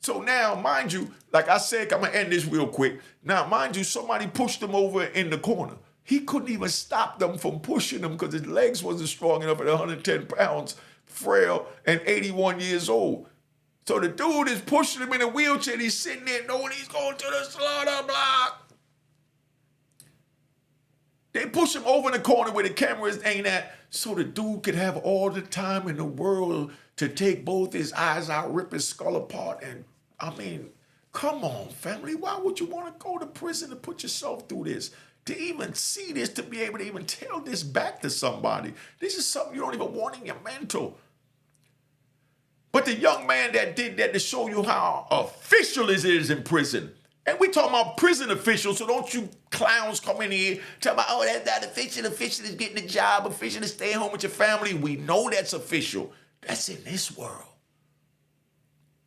So now, mind you, like I said, I'm gonna end this real quick. Now, mind you, somebody pushed him over in the corner. He couldn't even stop them from pushing him because his legs wasn't strong enough at 110 pounds, frail, and 81 years old. So the dude is pushing him in a wheelchair, and he's sitting there knowing he's going to the slaughter block. They push him over in the corner where the cameras ain't at, so the dude could have all the time in the world to take both his eyes out, rip his skull apart, and I mean, come on, family. Why would you want to go to prison to put yourself through this? To even see this, to be able to even tell this back to somebody. This is something you don't even want in your mental. But the young man that did that to show you how official it is in prison. And we talking about prison officials, so don't you clowns come in here talking about, oh, that's not official. Official is getting a job. Official is staying home with your family. We know that's official. That's in this world.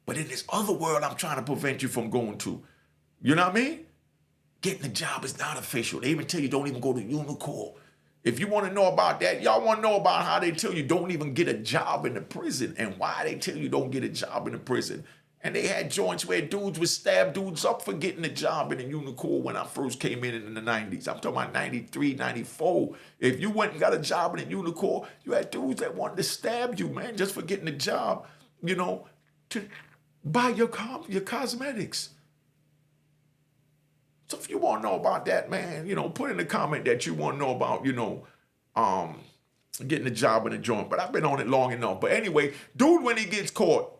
But in this other world, I'm trying to prevent you from going to. You know what I mean? Getting a job is not official. They even tell you don't even go to Unique. If you want to know about that, y'all want to know about how they tell you don't even get a job in the prison and why they tell you don't get a job in the prison. And they had joints where dudes would stab dudes up for getting a job in the Unique when I first came in the 90s. I'm talking about 93, 94. If you went and got a job in the Unique, you had dudes that wanted to stab you, man, just for getting a job, you know, to buy your cosmetics. So if you want to know about that, man, you know, put in the comment that you want to know about, you know, getting a job in a joint. But I've been on it long enough. But anyway, dude, when he gets caught,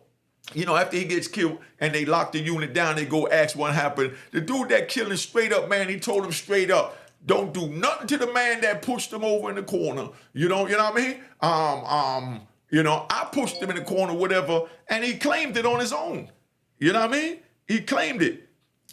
you know, after he gets killed and they lock the unit down, they go ask what happened. The dude that killed him straight up, man, he told him straight up, don't do nothing to the man that pushed him over in the corner. You know what I mean? You know, I pushed him in the corner, whatever, and he claimed it on his own. You know what I mean? He claimed it.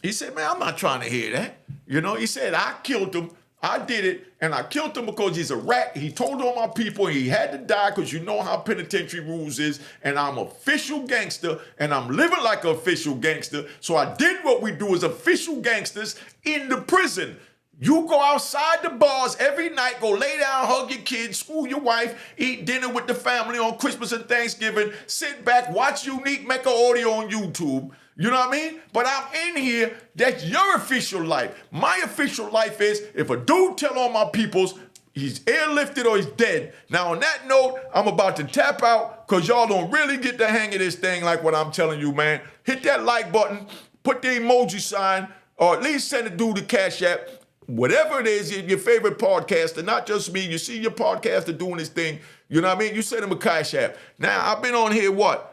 He said, man, I'm not trying to hear that. You know, he said, I killed him. I did it, and I killed him because he's a rat. He told all my people he had to die because you know how penitentiary rules is, and I'm official gangster, and I'm living like an official gangster, so I did what we do as official gangsters in the prison. You go outside the bars every night, go lay down, hug your kids, school your wife, eat dinner with the family on Christmas and Thanksgiving, sit back, watch Unique Mecca audio on YouTube. You know what I mean? But I'm in here, that's your official life. My official life is, if a dude tell all my peoples, he's airlifted or he's dead. Now on that note, I'm about to tap out because y'all don't really get the hang of this thing like what I'm telling you, man. Hit that like button, put the emoji sign, or at least send a dude to Cash App. Whatever it is, your favorite podcaster, not just me. You see your podcaster doing his thing, you know what I mean? You send him a Cash App. Now, I've been on here, what?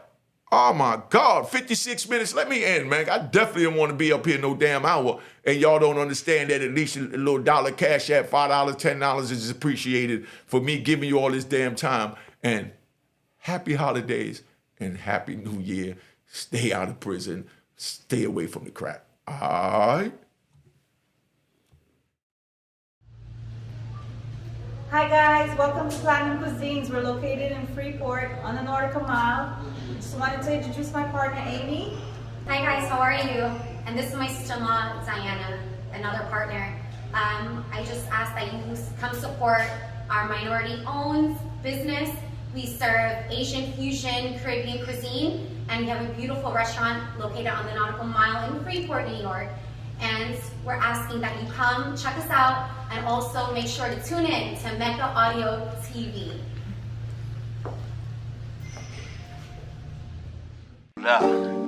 Oh my God, 56 minutes. Let me end, man. I definitely don't want to be up here no damn hour. And y'all don't understand that at least a little dollar Cash App, $5, $10 is appreciated for me giving you all this damn time. And happy holidays and happy new year. Stay out of prison. Stay away from the crack. All right? Hi guys, welcome to Platinum Cuisines. We're located in Freeport on the Nautical Mile. Just wanted to introduce my partner, Amy. Hi guys, how are you? And this is my sister-in-law, Diana, another partner. I just ask that you come support our minority-owned business. We serve Asian fusion, Caribbean cuisine, and we have a beautiful restaurant located on the Nautical Mile in Freeport, New York. And we're asking that you come check us out and also make sure to tune in to Mecca Audio TV.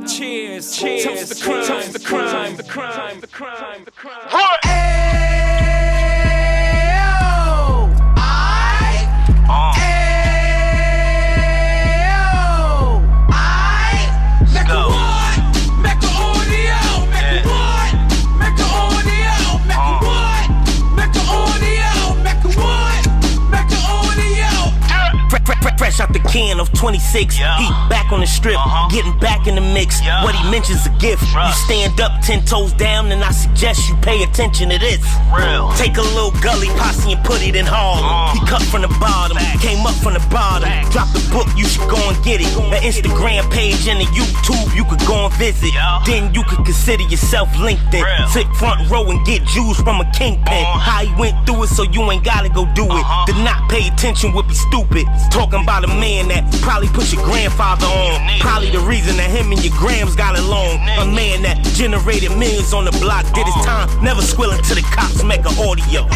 Cheers, cheers, toast the crime, toast the crime, the crime, the crime, the crime. Fresh out the can of 26, he back on the strip, getting back in the mix. What he mentions a gift. You stand up 10 toes down, and I suggest you pay attention to this. Take a little gully posse and put it in Harlem. He cut from the bottom, came up from the bottom. Drop the book, you should go and get it. An Instagram page and a YouTube you could go and visit. Then you could consider yourself LinkedIn. Sit front row and get Jews from a kingpin. How he went through it, so you ain't gotta go do it. To not pay attention would be stupid. Talking about a man that probably put your grandfather on. Probably the reason that him and your grams got along. A man that generated millions on the block, did his time, never squilling to the cops, Mecca Audio.